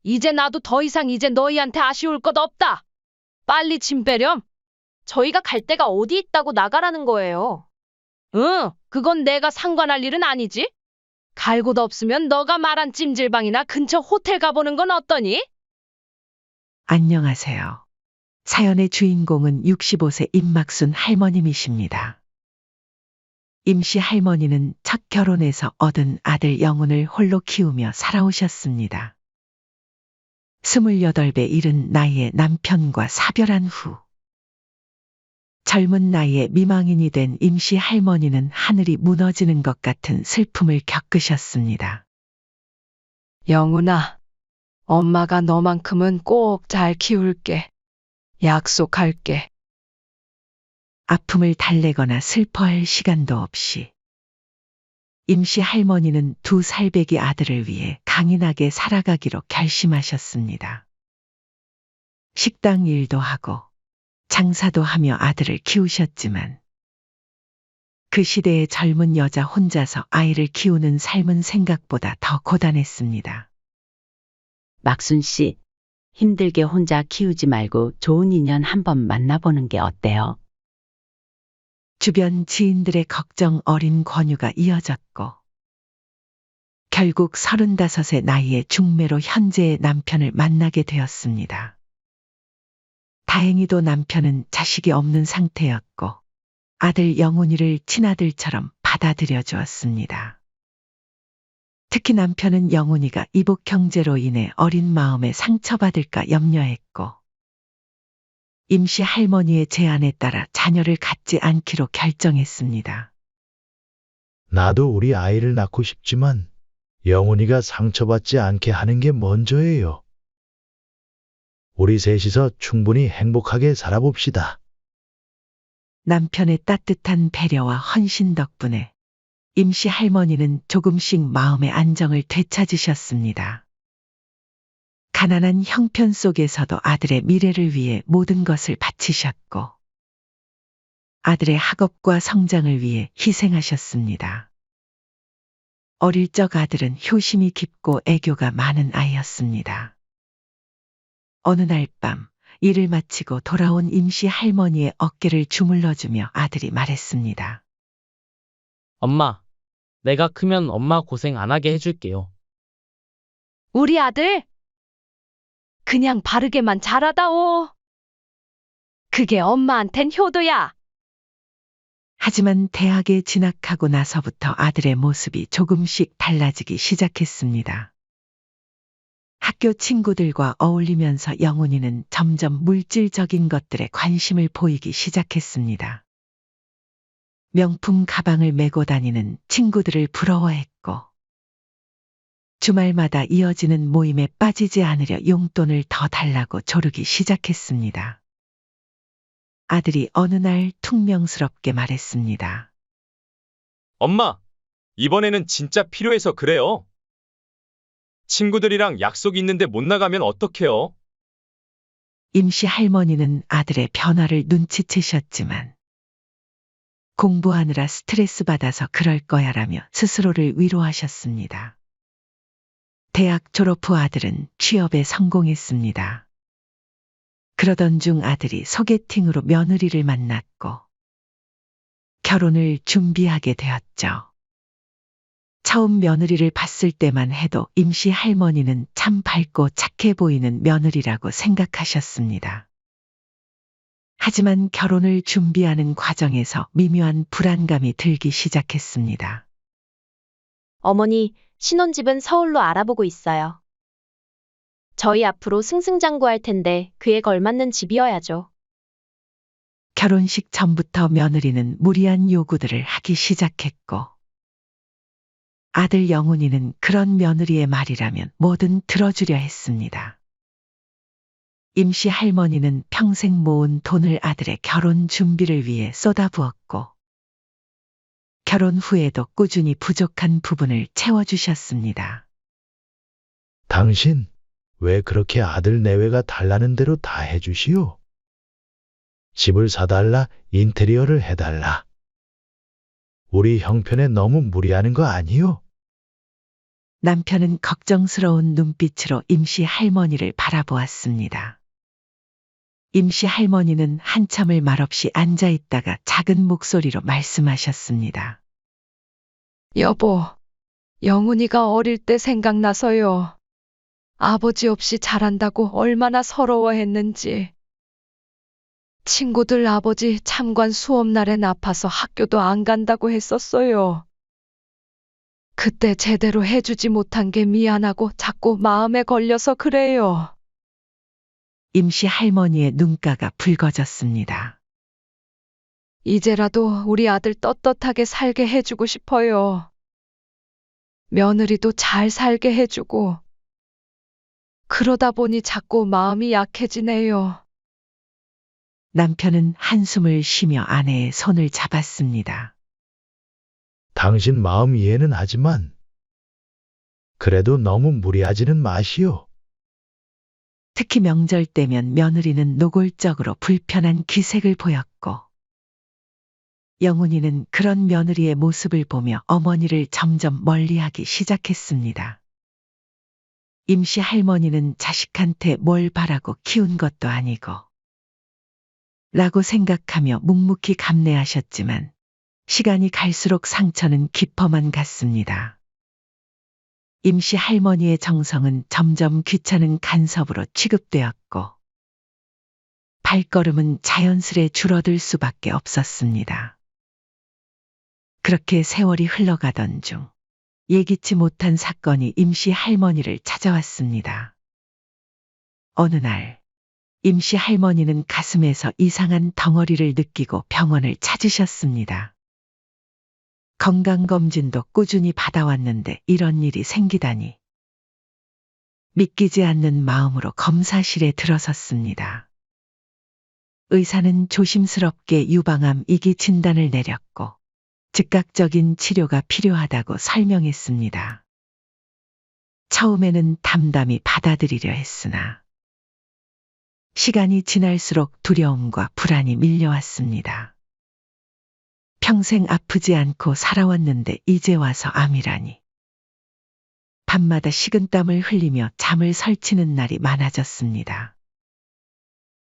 이제 나도 더 이상 이제 너희한테 아쉬울 것 없다. 빨리 짐 빼렴. 저희가 갈 데가 어디 있다고 나가라는 거예요. 응, 그건 내가 상관할 일은 아니지. 갈 곳 없으면 너가 말한 찜질방이나 근처 호텔 가보는 건 어떠니? 안녕하세요. 사연의 주인공은 65세 임막순 할머님이십니다. 임씨 할머니는 첫 결혼해서 얻은 아들 영훈을 홀로 키우며 살아오셨습니다. 28배 이른 나이에 남편과 사별한 후 젊은 나이에 미망인이 된 임씨 할머니는 하늘이 무너지는 것 같은 슬픔을 겪으셨습니다. 영훈아, 엄마가 너만큼은 꼭 잘 키울게. 약속할게. 아픔을 달래거나 슬퍼할 시간도 없이 임씨 할머니는 2살배기 아들을 위해 강인하게 살아가기로 결심하셨습니다. 식당 일도 하고 장사도 하며 아들을 키우셨지만 그 시대의 젊은 여자 혼자서 아이를 키우는 삶은 생각보다 더 고단했습니다. 막순 씨, 힘들게 혼자 키우지 말고 좋은 인연 한번 만나보는 게 어때요? 주변 지인들의 걱정 어린 권유가 이어졌고 결국 35의 나이에 중매로 현재의 남편을 만나게 되었습니다. 다행히도 남편은 자식이 없는 상태였고 아들 영훈이를 친아들처럼 받아들여 주었습니다. 특히 남편은 영훈이가 이복 형제로 인해 어린 마음에 상처받을까 염려했고 임씨 할머니의 제안에 따라 자녀를 갖지 않기로 결정했습니다. 나도 우리 아이를 낳고 싶지만 영훈이가 상처받지 않게 하는 게 먼저예요. 우리 셋이서 충분히 행복하게 살아봅시다. 남편의 따뜻한 배려와 헌신 덕분에 임씨 할머니는 조금씩 마음의 안정을 되찾으셨습니다. 가난한 형편 속에서도 아들의 미래를 위해 모든 것을 바치셨고, 아들의 학업과 성장을 위해 희생하셨습니다. 어릴 적 아들은 효심이 깊고 애교가 많은 아이였습니다. 어느 날 밤, 일을 마치고 돌아온 임씨 할머니의 어깨를 주물러주며 아들이 말했습니다. 엄마, 내가 크면 엄마 고생 안 하게 해줄게요. 우리 아들? 그냥 바르게만 자라다오. 그게 엄마한텐 효도야. 하지만 대학에 진학하고 나서부터 아들의 모습이 조금씩 달라지기 시작했습니다. 학교 친구들과 어울리면서 영훈이는 점점 물질적인 것들에 관심을 보이기 시작했습니다. 명품 가방을 메고 다니는 친구들을 부러워했고, 주말마다 이어지는 모임에 빠지지 않으려 용돈을 더 달라고 조르기 시작했습니다. 아들이 어느 날 퉁명스럽게 말했습니다. 엄마, 이번에는 진짜 필요해서 그래요. 친구들이랑 약속 있는데 못 나가면 어떡해요? 임씨 할머니는 아들의 변화를 눈치채셨지만 공부하느라 스트레스 받아서 그럴 거야라며 스스로를 위로하셨습니다. 대학 졸업 후 아들은 취업에 성공했습니다. 그러던 중 아들이 소개팅으로 며느리를 만났고 결혼을 준비하게 되었죠. 처음 며느리를 봤을 때만 해도 임씨 할머니는 참 밝고 착해 보이는 며느리라고 생각하셨습니다. 하지만 결혼을 준비하는 과정에서 미묘한 불안감이 들기 시작했습니다. 어머니, 신혼집은 서울로 알아보고 있어요. 저희 앞으로 승승장구할 텐데 그에 걸맞는 집이어야죠. 결혼식 전부터 며느리는 무리한 요구들을 하기 시작했고, 아들 영훈이는 그런 며느리의 말이라면 뭐든 들어주려 했습니다. 임씨 할머니는 평생 모은 돈을 아들의 결혼 준비를 위해 쏟아부었고, 결혼 후에도 꾸준히 부족한 부분을 채워주셨습니다. 당신, 왜 그렇게 아들 내외가 달라는 대로 다 해주시오? 집을 사달라, 인테리어를 해달라. 우리 형편에 너무 무리하는 거 아니요? 남편은 걱정스러운 눈빛으로 임씨 할머니를 바라보았습니다. 임씨 할머니는 한참을 말없이 앉아 있다가 작은 목소리로 말씀하셨습니다. 여보, 영훈이가 어릴 때 생각나서요. 아버지 없이 자란다고 얼마나 서러워했는지. 친구들 아버지 참관 수업날엔 아파서 학교도 안 간다고 했었어요. 그때 제대로 해주지 못한 게 미안하고 자꾸 마음에 걸려서 그래요. 임씨 할머니의 눈가가 붉어졌습니다. 이제라도 우리 아들 떳떳하게 살게 해주고 싶어요. 며느리도 잘 살게 해주고. 그러다 보니 자꾸 마음이 약해지네요. 남편은 한숨을 쉬며 아내의 손을 잡았습니다. 당신 마음 이해는 하지만 그래도 너무 무리하지는 마시오. 특히 명절 때면 며느리는 노골적으로 불편한 기색을 보였고, 영훈이는 그런 며느리의 모습을 보며 어머니를 점점 멀리하기 시작했습니다. 임씨 할머니는 자식한테 뭘 바라고 키운 것도 아니고 라고 생각하며 묵묵히 감내하셨지만 시간이 갈수록 상처는 깊어만 갔습니다. 임씨 할머니의 정성은 점점 귀찮은 간섭으로 취급되었고 발걸음은 자연스레 줄어들 수밖에 없었습니다. 그렇게 세월이 흘러가던 중 예기치 못한 사건이 임씨 할머니를 찾아왔습니다. 어느 날 임씨 할머니는 가슴에서 이상한 덩어리를 느끼고 병원을 찾으셨습니다. 건강검진도 꾸준히 받아왔는데 이런 일이 생기다니. 믿기지 않는 마음으로 검사실에 들어섰습니다. 의사는 조심스럽게 유방암 2기 진단을 내렸고 즉각적인 치료가 필요하다고 설명했습니다. 처음에는 담담히 받아들이려 했으나 시간이 지날수록 두려움과 불안이 밀려왔습니다. 평생 아프지 않고 살아왔는데 이제 와서 암이라니. 밤마다 식은땀을 흘리며 잠을 설치는 날이 많아졌습니다.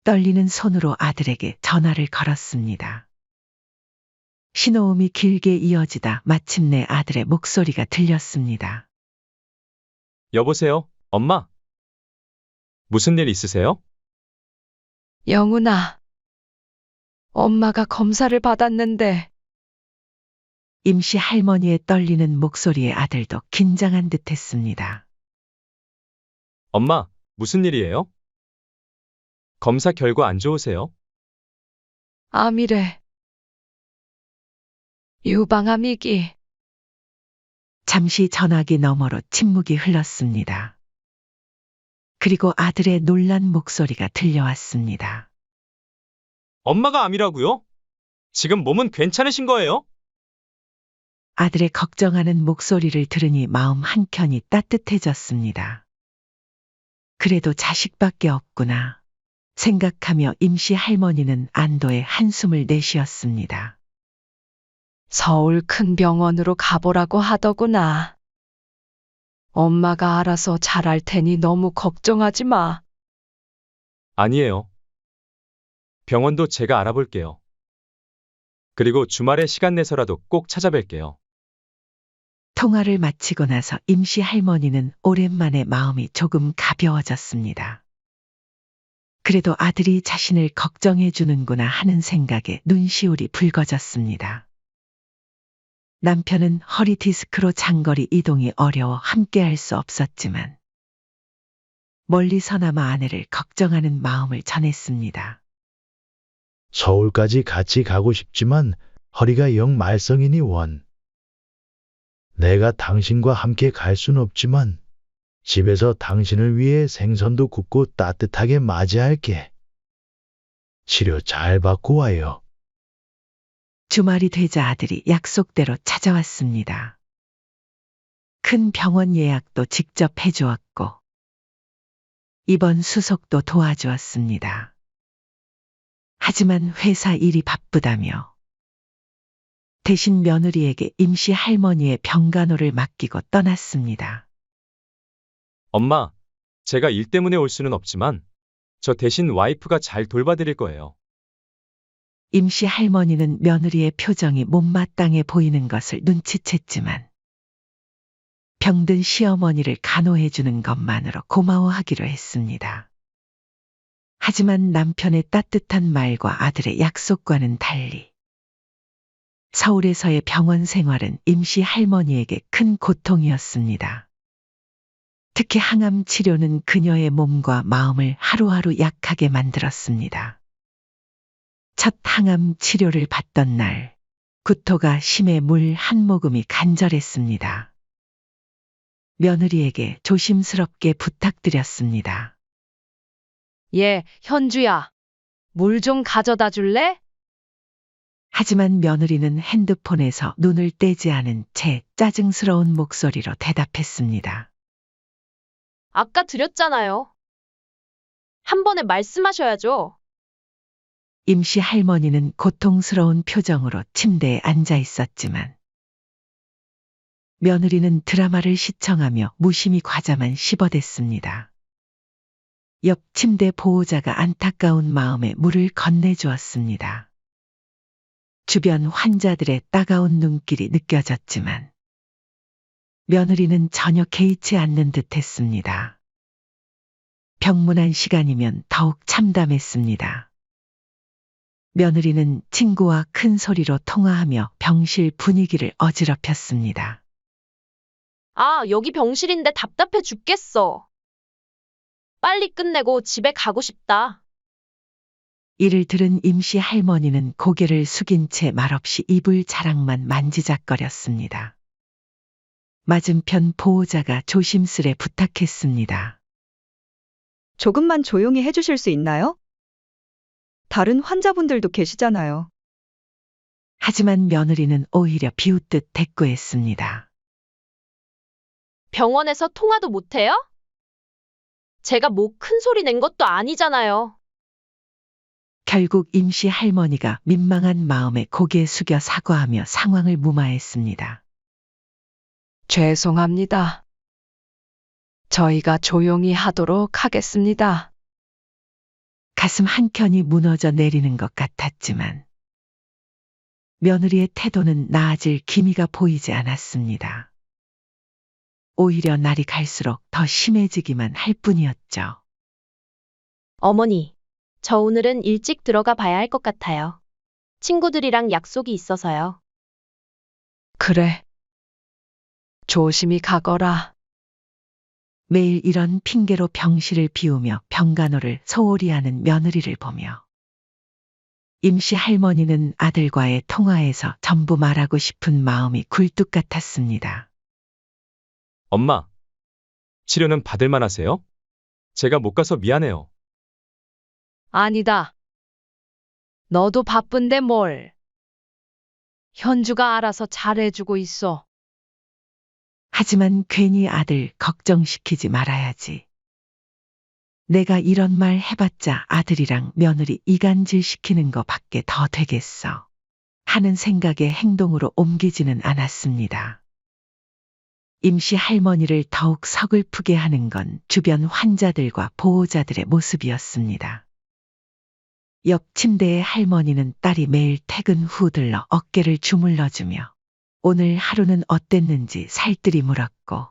떨리는 손으로 아들에게 전화를 걸었습니다. 신호음이 길게 이어지다 마침내 아들의 목소리가 들렸습니다. 여보세요, 엄마? 무슨 일 있으세요? 영훈아, 엄마가 검사를 받았는데 임시 할머니의 떨리는 목소리에 아들도 긴장한 듯 했습니다. 엄마, 무슨 일이에요? 검사 결과 안 좋으세요? 암이래. 유방암 2기. 잠시 전화기 너머로 침묵이 흘렀습니다. 그리고 아들의 놀란 목소리가 들려왔습니다. 엄마가 암이라고요? 지금 몸은 괜찮으신 거예요? 아들의 걱정하는 목소리를 들으니 마음 한켠이 따뜻해졌습니다. 그래도 자식밖에 없구나 생각하며 임시 할머니는 안도의 한숨을 내쉬었습니다. 서울 큰 병원으로 가보라고 하더구나. 엄마가 알아서 잘할 테니 너무 걱정하지 마. 아니에요. 병원도 제가 알아볼게요. 그리고 주말에 시간 내서라도 꼭 찾아뵐게요. 통화를 마치고 나서 임시 할머니는 오랜만에 마음이 조금 가벼워졌습니다. 그래도 아들이 자신을 걱정해 주는구나 하는 생각에 눈시울이 붉어졌습니다. 남편은 허리 디스크로 장거리 이동이 어려워 함께할 수 없었지만 멀리서나마 아내를 걱정하는 마음을 전했습니다. 서울까지 같이 가고 싶지만 허리가 영 말썽이니 원. 내가 당신과 함께 갈 순 없지만 집에서 당신을 위해 생선도 굽고 따뜻하게 맞이할게. 치료 잘 받고 와요. 주말이 되자 아들이 약속대로 찾아왔습니다. 큰 병원 예약도 직접 해주었고 입원 수속도 도와주었습니다. 하지만 회사 일이 바쁘다며 대신 며느리에게 임시 할머니의 병간호를 맡기고 떠났습니다. 엄마, 제가 일 때문에 올 수는 없지만 저 대신 와이프가 잘 돌봐드릴 거예요. 임시 할머니는 며느리의 표정이 못마땅해 보이는 것을 눈치챘지만 병든 시어머니를 간호해주는 것만으로 고마워하기로 했습니다. 하지만 남편의 따뜻한 말과 아들의 약속과는 달리 서울에서의 병원 생활은 임시 할머니에게 큰 고통이었습니다. 특히 항암 치료는 그녀의 몸과 마음을 하루하루 약하게 만들었습니다. 첫 항암 치료를 받던 날, 구토가 심해 물 한 모금이 간절했습니다. 며느리에게 조심스럽게 부탁드렸습니다. 예, 현주야. 물 좀 가져다 줄래? 하지만 며느리는 핸드폰에서 눈을 떼지 않은 채 짜증스러운 목소리로 대답했습니다. 아까 드렸잖아요. 한 번에 말씀하셔야죠. 임시 할머니는 고통스러운 표정으로 침대에 앉아 있었지만 며느리는 드라마를 시청하며 무심히 과자만 씹어댔습니다. 옆 침대 보호자가 안타까운 마음에 물을 건네주었습니다. 주변 환자들의 따가운 눈길이 느껴졌지만 며느리는 전혀 개의치 않는 듯 했습니다. 병문안 시간이면 더욱 참담했습니다. 며느리는 친구와 큰 소리로 통화하며 병실 분위기를 어지럽혔습니다. 아, 여기 병실인데 답답해 죽겠어. 빨리 끝내고 집에 가고 싶다. 이를 들은 임씨 할머니는 고개를 숙인 채 말없이 이불 자락만 만지작거렸습니다. 맞은편 보호자가 조심스레 부탁했습니다. 조금만 조용히 해주실 수 있나요? 다른 환자분들도 계시잖아요. 하지만 며느리는 오히려 비웃듯 대꾸했습니다. 병원에서 통화도 못해요? 제가 뭐 큰 소리 낸 것도 아니잖아요. 결국 임씨 할머니가 민망한 마음에 고개 숙여 사과하며 상황을 무마했습니다. 죄송합니다. 저희가 조용히 하도록 하겠습니다. 가슴 한켠이 무너져 내리는 것 같았지만 며느리의 태도는 나아질 기미가 보이지 않았습니다. 오히려 날이 갈수록 더 심해지기만 할 뿐이었죠. 어머니, 저 오늘은 일찍 들어가 봐야 할 것 같아요. 친구들이랑 약속이 있어서요. 그래. 조심히 가거라. 매일 이런 핑계로 병실을 비우며 병간호를 소홀히 하는 며느리를 보며 임씨 할머니는 아들과의 통화에서 전부 말하고 싶은 마음이 굴뚝 같았습니다. 엄마, 치료는 받을만 하세요? 제가 못 가서 미안해요. 아니다. 너도 바쁜데 뭘. 현주가 알아서 잘해주고 있어. 하지만 괜히 아들 걱정시키지 말아야지. 내가 이런 말 해봤자 아들이랑 며느리 이간질 시키는 거 밖에 더 되겠어. 하는 생각에 행동으로 옮기지는 않았습니다. 임씨 할머니를 더욱 서글프게 하는 건 주변 환자들과 보호자들의 모습이었습니다. 옆 침대의 할머니는 딸이 매일 퇴근 후 들러 어깨를 주물러주며 오늘 하루는 어땠는지 살뜰히 물었고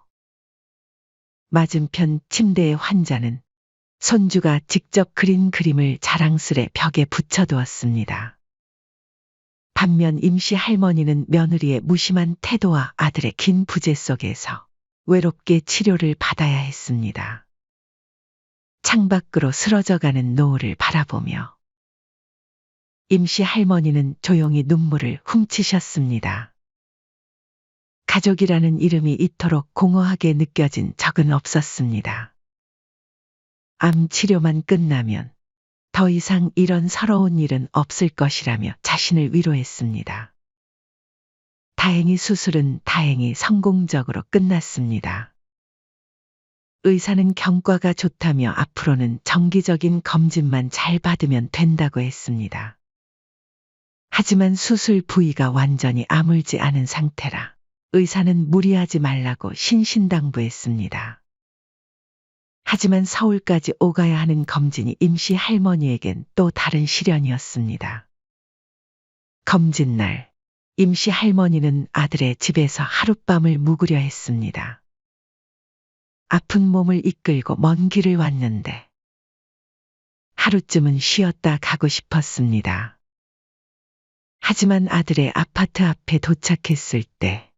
맞은편 침대의 환자는 손주가 직접 그린 그림을 자랑스레 벽에 붙여두었습니다. 반면 임씨 할머니는 며느리의 무심한 태도와 아들의 긴 부재 속에서 외롭게 치료를 받아야 했습니다. 창밖으로 쓰러져가는 노을을 바라보며 임씨 할머니는 조용히 눈물을 훔치셨습니다. 가족이라는 이름이 이토록 공허하게 느껴진 적은 없었습니다. 암 치료만 끝나면 더 이상 이런 서러운 일은 없을 것이라며 자신을 위로했습니다. 다행히 수술은 다행히 성공적으로 끝났습니다. 의사는 경과가 좋다며 앞으로는 정기적인 검진만 잘 받으면 된다고 했습니다. 하지만 수술 부위가 완전히 아물지 않은 상태라 의사는 무리하지 말라고 신신당부했습니다. 하지만 서울까지 오가야 하는 검진이 임씨 할머니에겐 또 다른 시련이었습니다. 검진 날, 임씨 할머니는 아들의 집에서 하룻밤을 묵으려 했습니다. 아픈 몸을 이끌고 먼 길을 왔는데 하루쯤은 쉬었다 가고 싶었습니다. 하지만 아들의 아파트 앞에 도착했을 때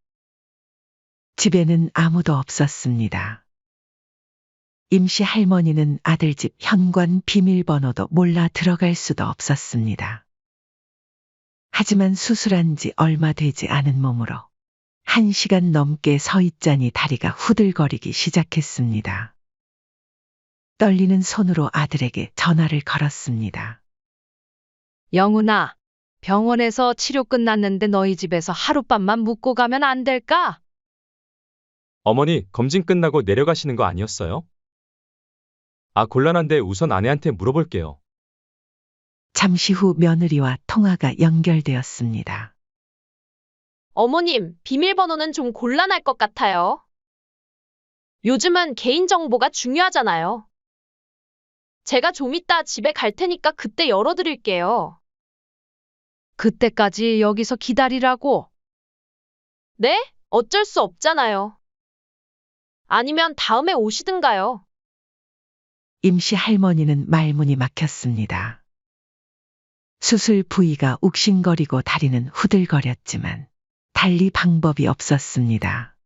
집에는 아무도 없었습니다. 임씨 할머니는 아들 집 현관 비밀번호도 몰라 들어갈 수도 없었습니다. 하지만 수술한 지 얼마 되지 않은 몸으로 1시간 넘게 서 있자니 다리가 후들거리기 시작했습니다. 떨리는 손으로 아들에게 전화를 걸었습니다. 영훈아, 병원에서 치료 끝났는데 너희 집에서 하룻밤만 묵고 가면 안 될까? 어머니, 검진 끝나고 내려가시는 거 아니었어요? 아, 곤란한데 우선 아내한테 물어볼게요. 잠시 후 며느리와 통화가 연결되었습니다. 어머님, 비밀번호는 좀 곤란할 것 같아요. 요즘은 개인정보가 중요하잖아요. 제가 좀 이따 집에 갈 테니까 그때 열어드릴게요. 그때까지 여기서 기다리라고. 네? 어쩔 수 없잖아요. 아니면 다음에 오시든가요. 임씨 할머니는 말문이 막혔습니다. 수술 부위가 욱신거리고 다리는 후들거렸지만 달리 방법이 없었습니다.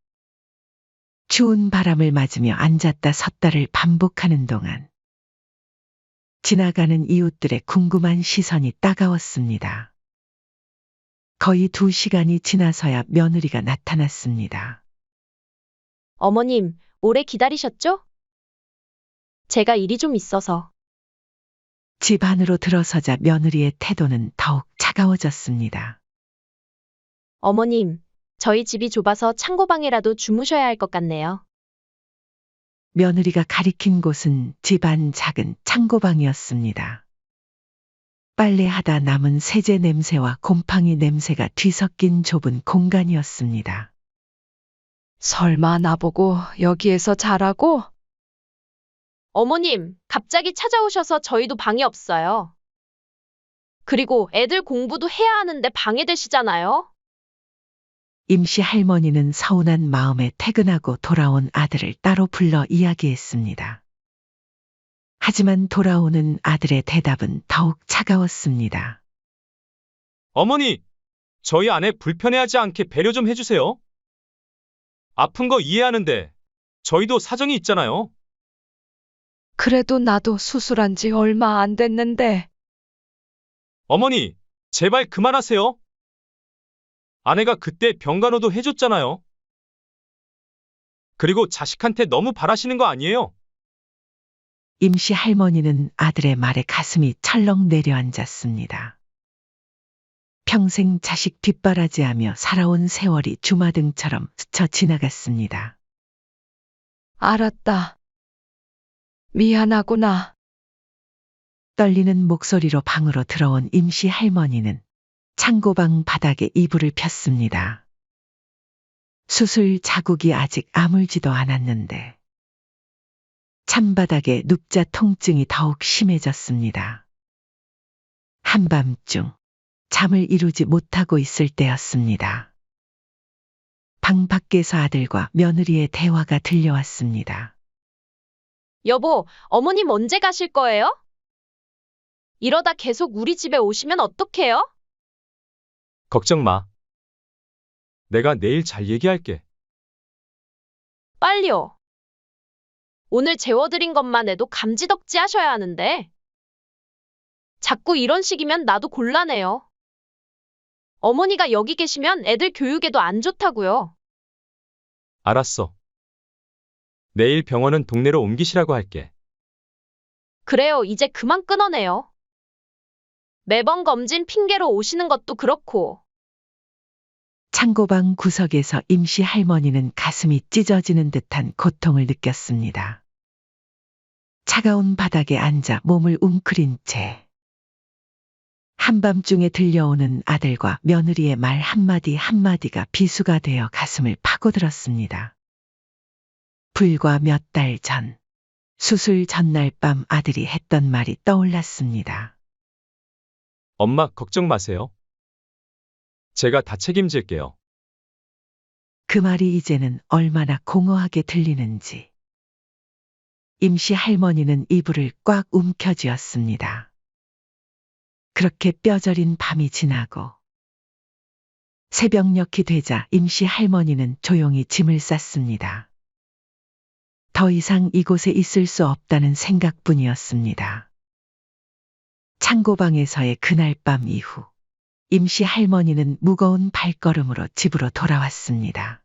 추운 바람을 맞으며 앉았다 섰다를 반복하는 동안 지나가는 이웃들의 궁금한 시선이 따가웠습니다. 거의 2시간이 지나서야 며느리가 나타났습니다. 어머님, 오래 기다리셨죠? 제가 일이 좀 있어서. 집 안으로 들어서자 며느리의 태도는 더욱 차가워졌습니다. 어머님, 저희 집이 좁아서 창고방이라도 주무셔야 할 것 같네요. 며느리가 가리킨 곳은 집안 작은 창고방이었습니다. 빨래하다 남은 세제 냄새와 곰팡이 냄새가 뒤섞인 좁은 공간이었습니다. 설마 나보고 여기에서 자라고? 어머님, 갑자기 찾아오셔서 저희도 방이 없어요. 그리고 애들 공부도 해야 하는데 방해되시잖아요. 임시 할머니는 서운한 마음에 퇴근하고 돌아온 아들을 따로 불러 이야기했습니다. 하지만 돌아오는 아들의 대답은 더욱 차가웠습니다. 어머니, 저희 아내 불편해하지 않게 배려 좀 해주세요. 아픈 거 이해하는데 저희도 사정이 있잖아요. 그래도 나도 수술한 지 얼마 안 됐는데. 어머니, 제발 그만하세요. 아내가 그때 병간호도 해줬잖아요. 그리고 자식한테 너무 바라시는 거 아니에요? 임시 할머니는 아들의 말에 가슴이 철렁 내려앉았습니다. 평생 자식 뒷바라지하며 살아온 세월이 주마등처럼 스쳐 지나갔습니다. 알았다. 미안하구나. 떨리는 목소리로 방으로 들어온 임시 할머니는 창고방 바닥에 이불을 폈습니다. 수술 자국이 아직 아물지도 않았는데 찬바닥에 눕자 통증이 더욱 심해졌습니다. 한밤중 잠을 이루지 못하고 있을 때였습니다. 방 밖에서 아들과 며느리의 대화가 들려왔습니다. 여보, 어머님 언제 가실 거예요? 이러다 계속 우리 집에 오시면 어떡해요? 걱정 마. 내가 내일 잘 얘기할게. 빨리요. 오늘 재워드린 것만 해도 감지덕지 하셔야 하는데. 자꾸 이런 식이면 나도 곤란해요. 어머니가 여기 계시면 애들 교육에도 안 좋다고요. 알았어. 내일 병원은 동네로 옮기시라고 할게. 그래요, 이제 그만 끊어내요. 매번 검진 핑계로 오시는 것도 그렇고. 창고방 구석에서 임시 할머니는 가슴이 찢어지는 듯한 고통을 느꼈습니다. 차가운 바닥에 앉아 몸을 웅크린 채 한밤중에 들려오는 아들과 며느리의 말 한마디 한마디가 비수가 되어 가슴을 파고들었습니다. 불과 몇 달 전, 수술 전날 밤 아들이 했던 말이 떠올랐습니다. 엄마, 걱정 마세요. 제가 다 책임질게요. 그 말이 이제는 얼마나 공허하게 들리는지. 임시 할머니는 이불을 꽉 움켜쥐었습니다. 그렇게 뼈저린 밤이 지나고 새벽녘이 되자 임시 할머니는 조용히 짐을 쌌습니다. 더 이상 이곳에 있을 수 없다는 생각뿐이었습니다. 창고방에서의 그날 밤 이후 임시 할머니는 무거운 발걸음으로 집으로 돌아왔습니다.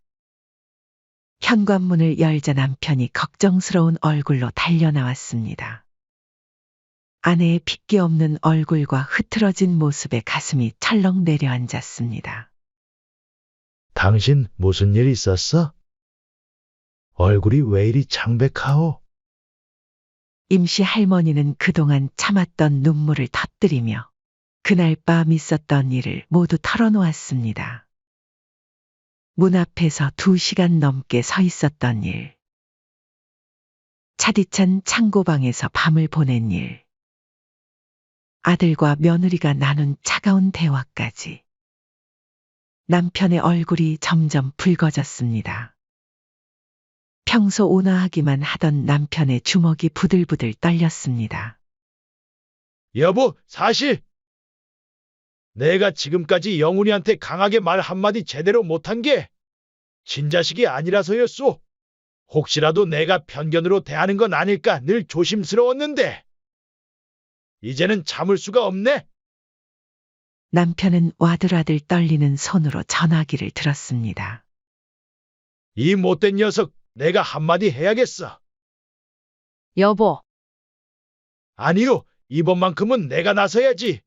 현관문을 열자 남편이 걱정스러운 얼굴로 달려나왔습니다. 아내의 핏기 없는 얼굴과 흐트러진 모습에 가슴이 철렁 내려앉았습니다. 당신 무슨 일 있었어? 얼굴이 왜 이리 창백하오? 임시 할머니는 그동안 참았던 눈물을 터뜨리며 그날 밤 있었던 일을 모두 털어놓았습니다. 문 앞에서 2시간 넘게 서 있었던 일, 차디찬 창고방에서 밤을 보낸 일, 아들과 며느리가 나눈 차가운 대화까지. 남편의 얼굴이 점점 붉어졌습니다. 평소 온화하기만 하던 남편의 주먹이 부들부들 떨렸습니다. 여보, 사실 내가 지금까지 영훈이한테 강하게 말 한마디 제대로 못한 게 친자식이 아니라서였소. 혹시라도 내가 편견으로 대하는 건 아닐까 늘 조심스러웠는데 이제는 참을 수가 없네. 남편은 와들와들 떨리는 손으로 전화기를 들었습니다. 이 못된 녀석, 내가 한마디 해야겠어. 여보, 아니요, 이번만큼은 내가 나서야지.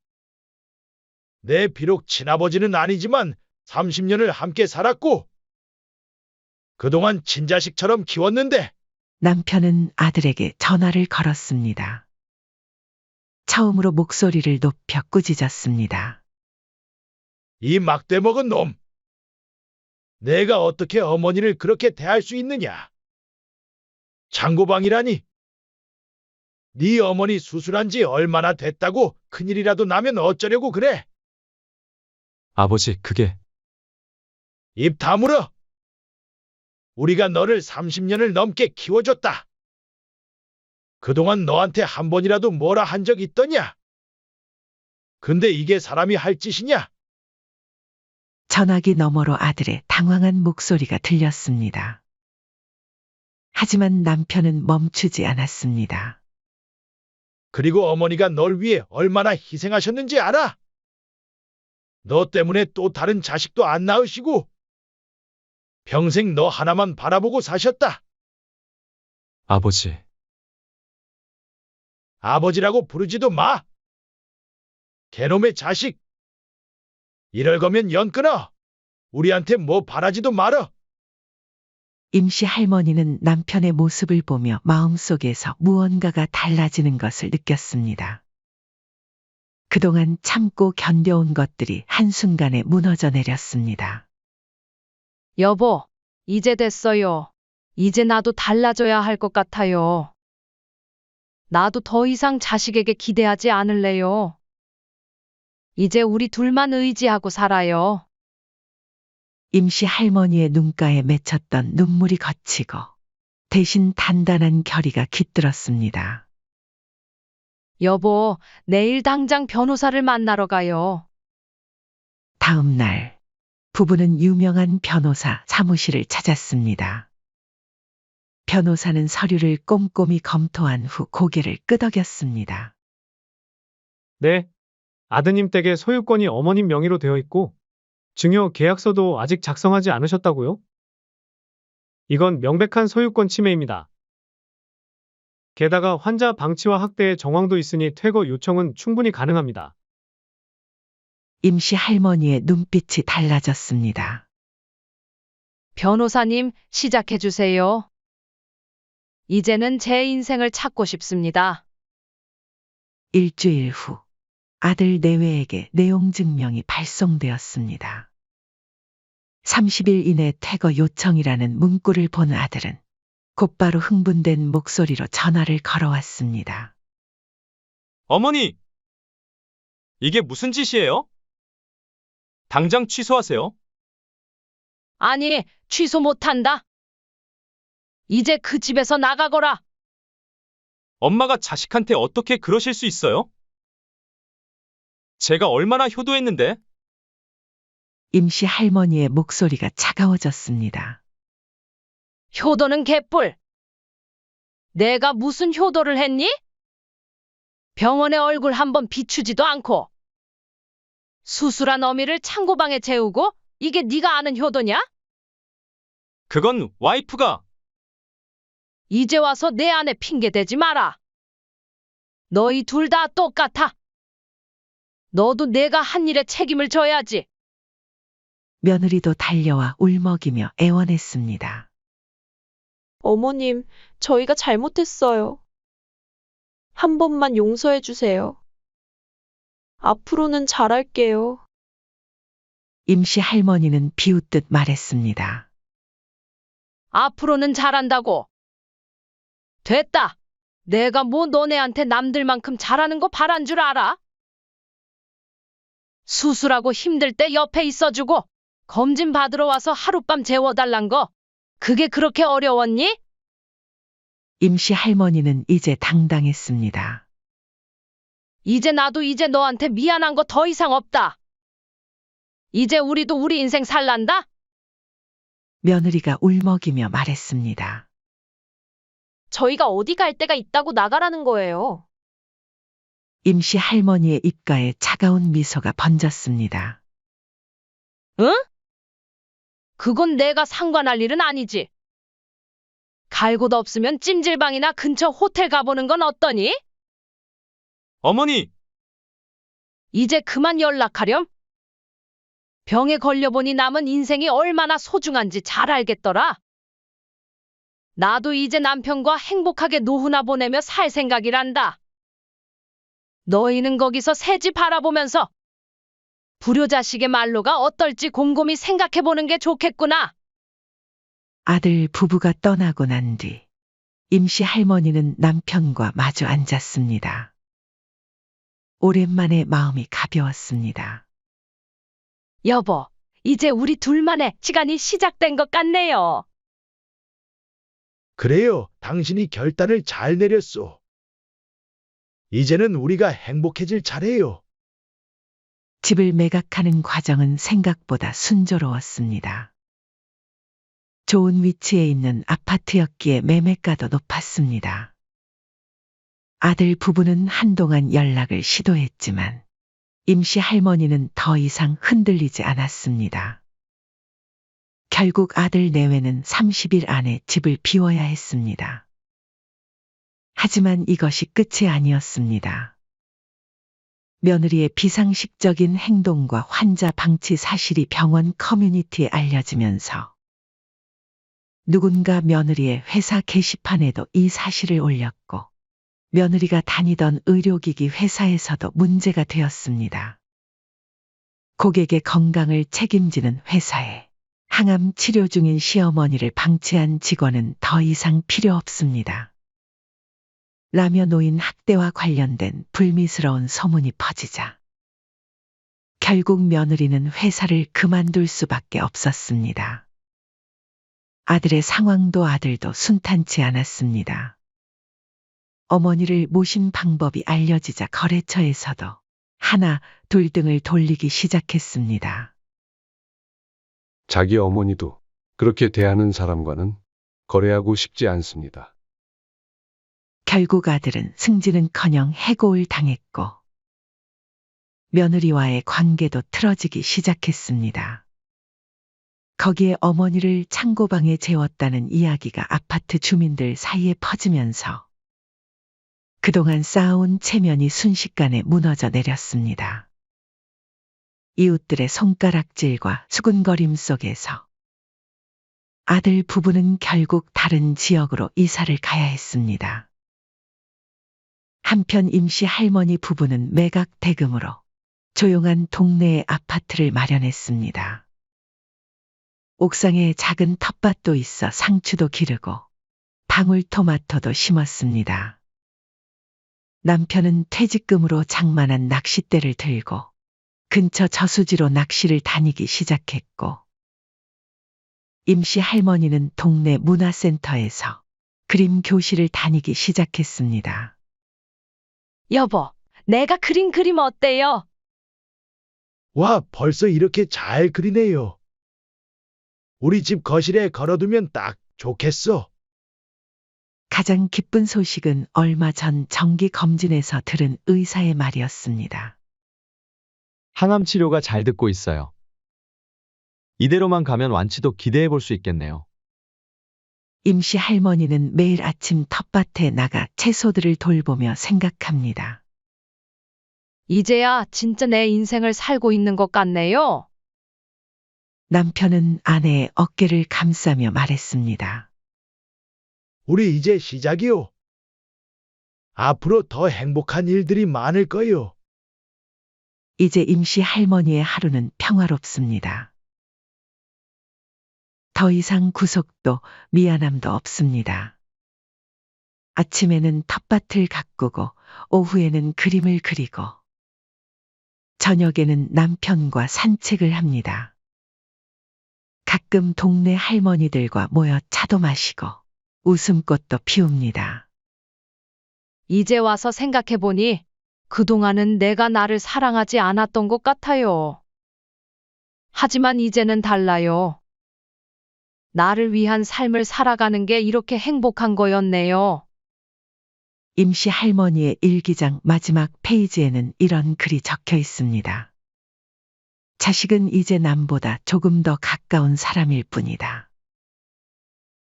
내 비록 친아버지는 아니지만 30년을 함께 살았고, 그동안 친자식처럼 키웠는데, 남편은 아들에게 전화를 걸었습니다. 처음으로 목소리를 높여 꾸짖었습니다. 이 막대 먹은 놈! 내가 어떻게 어머니를 그렇게 대할 수 있느냐? 창고방이라니! 네 어머니 수술한 지 얼마나 됐다고 큰일이라도 나면 어쩌려고 그래? 아버지, 그게 입 다물어! 우리가 너를 30년을 넘게 키워줬다. 그동안 너한테 한 번이라도 뭐라 한 적 있더냐? 근데 이게 사람이 할 짓이냐? 전화기 너머로 아들의 당황한 목소리가 들렸습니다. 하지만 남편은 멈추지 않았습니다. 그리고 어머니가 널 위해 얼마나 희생하셨는지 알아? 너 때문에 또 다른 자식도 안 낳으시고 평생 너 하나만 바라보고 사셨다. 아버지, 아버지라고 부르지도 마. 개놈의 자식. 이럴 거면 연 끊어. 우리한테 뭐 바라지도 말어. 임씨 할머니는 남편의 모습을 보며 마음속에서 무언가가 달라지는 것을 느꼈습니다. 그동안 참고 견뎌온 것들이 한순간에 무너져 내렸습니다. 여보, 이제 됐어요. 이제 나도 달라져야 할 것 같아요. 나도 더 이상 자식에게 기대하지 않을래요. 이제 우리 둘만 의지하고 살아요. 임씨 할머니의 눈가에 맺혔던 눈물이 거치고 대신 단단한 결의가 깃들었습니다. 여보, 내일 당장 변호사를 만나러 가요. 다음 날 부부는 유명한 변호사 사무실을 찾았습니다. 변호사는 서류를 꼼꼼히 검토한 후 고개를 끄덕였습니다. 네. 아드님 댁의 소유권이 어머님 명의로 되어 있고 증여 계약서도 아직 작성하지 않으셨다고요? 이건 명백한 소유권 침해입니다. 게다가 환자 방치와 학대의 정황도 있으니 퇴거 요청은 충분히 가능합니다. 임씨 할머니의 눈빛이 달라졌습니다. 변호사님, 시작해 주세요. 이제는 제 인생을 찾고 싶습니다. 일주일 후 아들 내외에게 내용 증명이 발송되었습니다. 30일 이내 퇴거 요청이라는 문구를 본 아들은 곧바로 흥분된 목소리로 전화를 걸어왔습니다. 어머니! 이게 무슨 짓이에요? 당장 취소하세요. 아니, 취소 못한다. 이제 그 집에서 나가거라. 엄마가 자식한테 어떻게 그러실 수 있어요? 제가 얼마나 효도했는데? 임씨 할머니의 목소리가 차가워졌습니다. 효도는 개뿔. 내가 무슨 효도를 했니? 병원에 얼굴 한번 비추지도 않고 수술한 어미를 창고방에 재우고 이게 네가 아는 효도냐? 그건 와이프가. 이제 와서 내 아내 핑계 대지 마라. 너희 둘 다 똑같아. 너도 내가 한 일에 책임을 져야지. 며느리도 달려와 울먹이며 애원했습니다. 어머님, 저희가 잘못했어요. 한 번만 용서해 주세요. 앞으로는 잘할게요. 임씨 할머니는 비웃듯 말했습니다. 앞으로는 잘한다고. 됐다. 내가 뭐 너네한테 남들만큼 잘하는 거 바란 줄 알아? 수술하고 힘들 때 옆에 있어주고 검진 받으러 와서 하룻밤 재워달란 거 그게 그렇게 어려웠니? 임씨 할머니는 이제 당당했습니다. 이제 나도 이제 너한테 미안한 거 더 이상 없다. 이제 우리도 우리 인생 살란다. 며느리가 울먹이며 말했습니다. 저희가 어디 갈 데가 있다고 나가라는 거예요. 임씨 할머니의 입가에 차가운 미소가 번졌습니다. 응? 그건 내가 상관할 일은 아니지. 갈 곳 없으면 찜질방이나 근처 호텔 가보는 건 어떠니? 어머니, 이제 그만 연락하렴? 병에 걸려보니 남은 인생이 얼마나 소중한지 잘 알겠더라. 나도 이제 남편과 행복하게 노후나 보내며 살 생각이란다. 너희는 거기서 새지 바라보면서 불효자식의 말로가 어떨지 곰곰이 생각해보는 게 좋겠구나. 아들 부부가 떠나고 난 뒤 임씨 할머니는 남편과 마주 앉았습니다. 오랜만에 마음이 가벼웠습니다. 여보, 이제 우리 둘만의 시간이 시작된 것 같네요. 그래요. 당신이 결단을 잘 내렸소. 이제는 우리가 행복해질 차례요. 집을 매각하는 과정은 생각보다 순조로웠습니다. 좋은 위치에 있는 아파트였기에 매매가도 높았습니다. 아들 부부는 한동안 연락을 시도했지만 임씨 할머니는 더 이상 흔들리지 않았습니다. 결국 아들 내외는 30일 안에 집을 비워야 했습니다. 하지만 이것이 끝이 아니었습니다. 며느리의 비상식적인 행동과 환자 방치 사실이 병원 커뮤니티에 알려지면서 누군가 며느리의 회사 게시판에도 이 사실을 올렸고 며느리가 다니던 의료기기 회사에서도 문제가 되었습니다. 고객의 건강을 책임지는 회사에 항암 치료 중인 시어머니를 방치한 직원은 더 이상 필요 없습니다. 라며 노인 학대와 관련된 불미스러운 소문이 퍼지자 결국 며느리는 회사를 그만둘 수밖에 없었습니다. 아들의 상황도 아들도 순탄치 않았습니다. 어머니를 모신 방법이 알려지자 거래처에서도 하나, 둘 등을 돌리기 시작했습니다. 자기 어머니도 그렇게 대하는 사람과는 거래하고 싶지 않습니다. 결국 아들은 승진은커녕 해고를 당했고 며느리와의 관계도 틀어지기 시작했습니다. 거기에 어머니를 창고방에 재웠다는 이야기가 아파트 주민들 사이에 퍼지면서 그동안 쌓아온 체면이 순식간에 무너져 내렸습니다. 이웃들의 손가락질과 수군거림 속에서 아들 부부는 결국 다른 지역으로 이사를 가야 했습니다. 한편 임씨 할머니 부부는 매각 대금으로 조용한 동네에 아파트를 마련했습니다. 옥상에 작은 텃밭도 있어 상추도 기르고 방울토마토도 심었습니다. 남편은 퇴직금으로 장만한 낚싯대를 들고 근처 저수지로 낚시를 다니기 시작했고 임씨 할머니는 동네 문화센터에서 그림 교실을 다니기 시작했습니다. 여보, 내가 그린 그림 어때요? 와, 벌써 이렇게 잘 그리네요. 우리 집 거실에 걸어두면 딱 좋겠어. 가장 기쁜 소식은 얼마 전 정기 검진에서 들은 의사의 말이었습니다. 항암 치료가 잘 듣고 있어요. 이대로만 가면 완치도 기대해 볼 수 있겠네요. 임씨 할머니는 매일 아침 텃밭에 나가 채소들을 돌보며 생각합니다. 이제야 진짜 내 인생을 살고 있는 것 같네요. 남편은 아내의 어깨를 감싸며 말했습니다. 우리 이제 시작이요. 앞으로 더 행복한 일들이 많을 거요. 이제 임씨 할머니의 하루는 평화롭습니다. 더 이상 구속도 미안함도 없습니다. 아침에는 텃밭을 가꾸고 오후에는 그림을 그리고 저녁에는 남편과 산책을 합니다. 가끔 동네 할머니들과 모여 차도 마시고 웃음꽃도 피웁니다. 이제 와서 생각해보니 그동안은 내가 나를 사랑하지 않았던 것 같아요. 하지만 이제는 달라요. 나를 위한 삶을 살아가는 게 이렇게 행복한 거였네요. 임시 할머니의 일기장 마지막 페이지에는 이런 글이 적혀 있습니다. 자식은 이제 남보다 조금 더 가까운 사람일 뿐이다.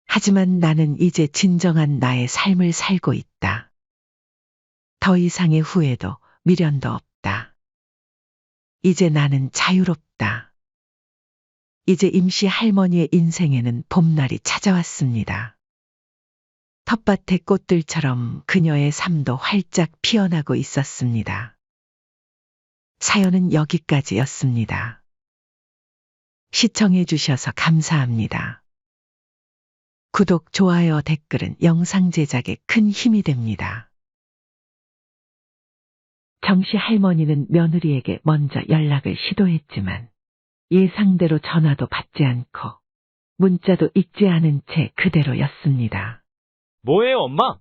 하지만 나는 이제 진정한 나의 삶을 살고 있다. 더 이상의 후회도 미련도 없다. 이제 나는 자유롭다. 이제 임시 할머니의 인생에는 봄날이 찾아왔습니다. 텃밭의 꽃들처럼 그녀의 삶도 활짝 피어나고 있었습니다. 사연은 여기까지였습니다. 시청해 주셔서 감사합니다. 구독, 좋아요, 댓글은 영상 제작에 큰 힘이 됩니다. 정씨 할머니는 며느리에게 먼저 연락을 시도했지만 예상대로 전화도 받지 않고 문자도 읽지 않은 채 그대로였습니다. 뭐예요, 엄마?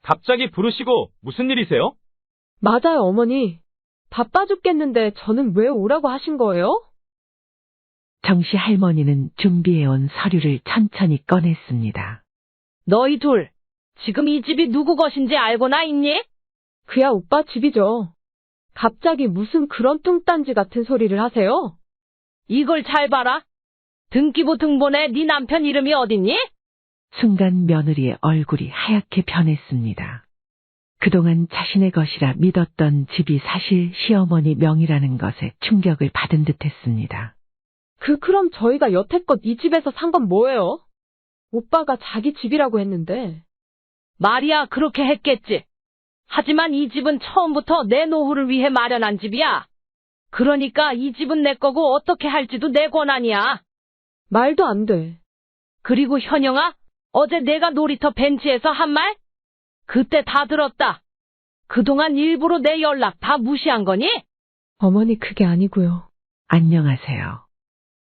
갑자기 부르시고 무슨 일이세요? 맞아요, 어머니. 바빠 죽겠는데 저는 왜 오라고 하신 거예요? 정씨 할머니는 준비해온 서류를 천천히 꺼냈습니다. 너희 둘, 지금 이 집이 누구 것인지 알고나 있니? 그야 오빠 집이죠. 갑자기 무슨 그런 뚱딴지 같은 소리를 하세요? 이걸 잘 봐라. 등기부 등본에 네 남편 이름이 어딨니? 순간 며느리의 얼굴이 하얗게 변했습니다. 그동안 자신의 것이라 믿었던 집이 사실 시어머니 명의라는 것에 충격을 받은 듯했습니다. 그럼 저희가 여태껏 이 집에서 산 건 뭐예요? 오빠가 자기 집이라고 했는데. 말이야, 그렇게 했겠지. 하지만 이 집은 처음부터 내 노후를 위해 마련한 집이야. 그러니까 이 집은 내 거고 어떻게 할지도 내 권한이야. 말도 안 돼. 그리고 현영아, 어제 내가 놀이터 벤치에서 한 말? 그때 다 들었다. 그동안 일부러 내 연락 다 무시한 거니? 어머니 그게 아니고요. 안녕하세요.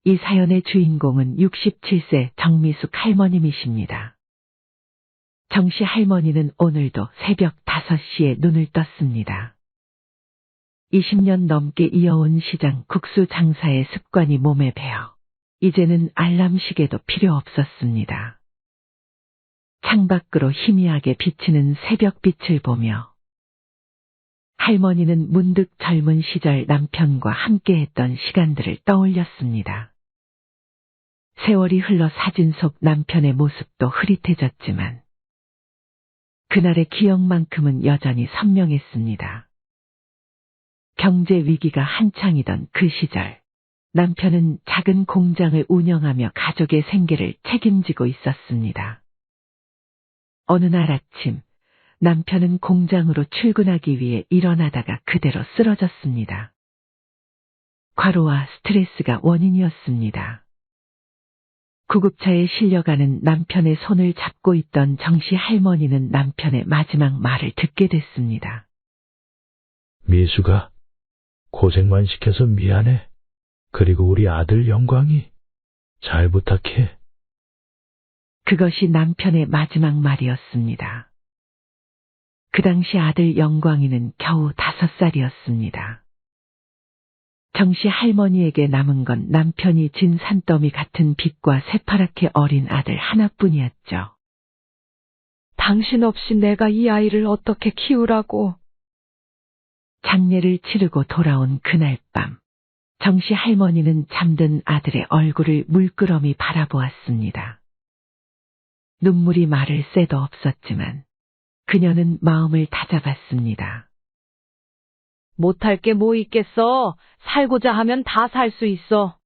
이 사연의 주인공은 67세 정미숙 할머님이십니다. 정씨 할머니는 오늘도 새벽 5시에 눈을 떴습니다. 20년 넘게 이어온 시장 국수 장사의 습관이 몸에 배어 이제는 알람 시계도 필요 없었습니다. 창밖으로 희미하게 비치는 새벽빛을 보며 할머니는 문득 젊은 시절 남편과 함께했던 시간들을 떠올렸습니다. 세월이 흘러 사진 속 남편의 모습도 흐릿해졌지만 그날의 기억만큼은 여전히 선명했습니다. 경제 위기가 한창이던 그 시절, 남편은 작은 공장을 운영하며 가족의 생계를 책임지고 있었습니다. 어느 날 아침, 남편은 공장으로 출근하기 위해 일어나다가 그대로 쓰러졌습니다. 과로와 스트레스가 원인이었습니다. 구급차에 실려가는 남편의 손을 잡고 있던 정씨 할머니는 남편의 마지막 말을 듣게 됐습니다. 미수가 고생만 시켜서 미안해. 그리고 우리 아들 영광이 잘 부탁해. 그것이 남편의 마지막 말이었습니다. 그 당시 아들 영광이는 겨우 5살이었습니다. 정씨 할머니에게 남은 건 남편이 진 산더미 같은 빚과 새파랗게 어린 아들 하나뿐이었죠. 당신 없이 내가 이 아이를 어떻게 키우라고. 장례를 치르고 돌아온 그날 밤, 정씨 할머니는 잠든 아들의 얼굴을 물끄러미 바라보았습니다. 눈물이 마를 새도 없었지만 그녀는 마음을 다잡았습니다. 못할 게 뭐 있겠어. 살고자 하면 다 살 수 있어.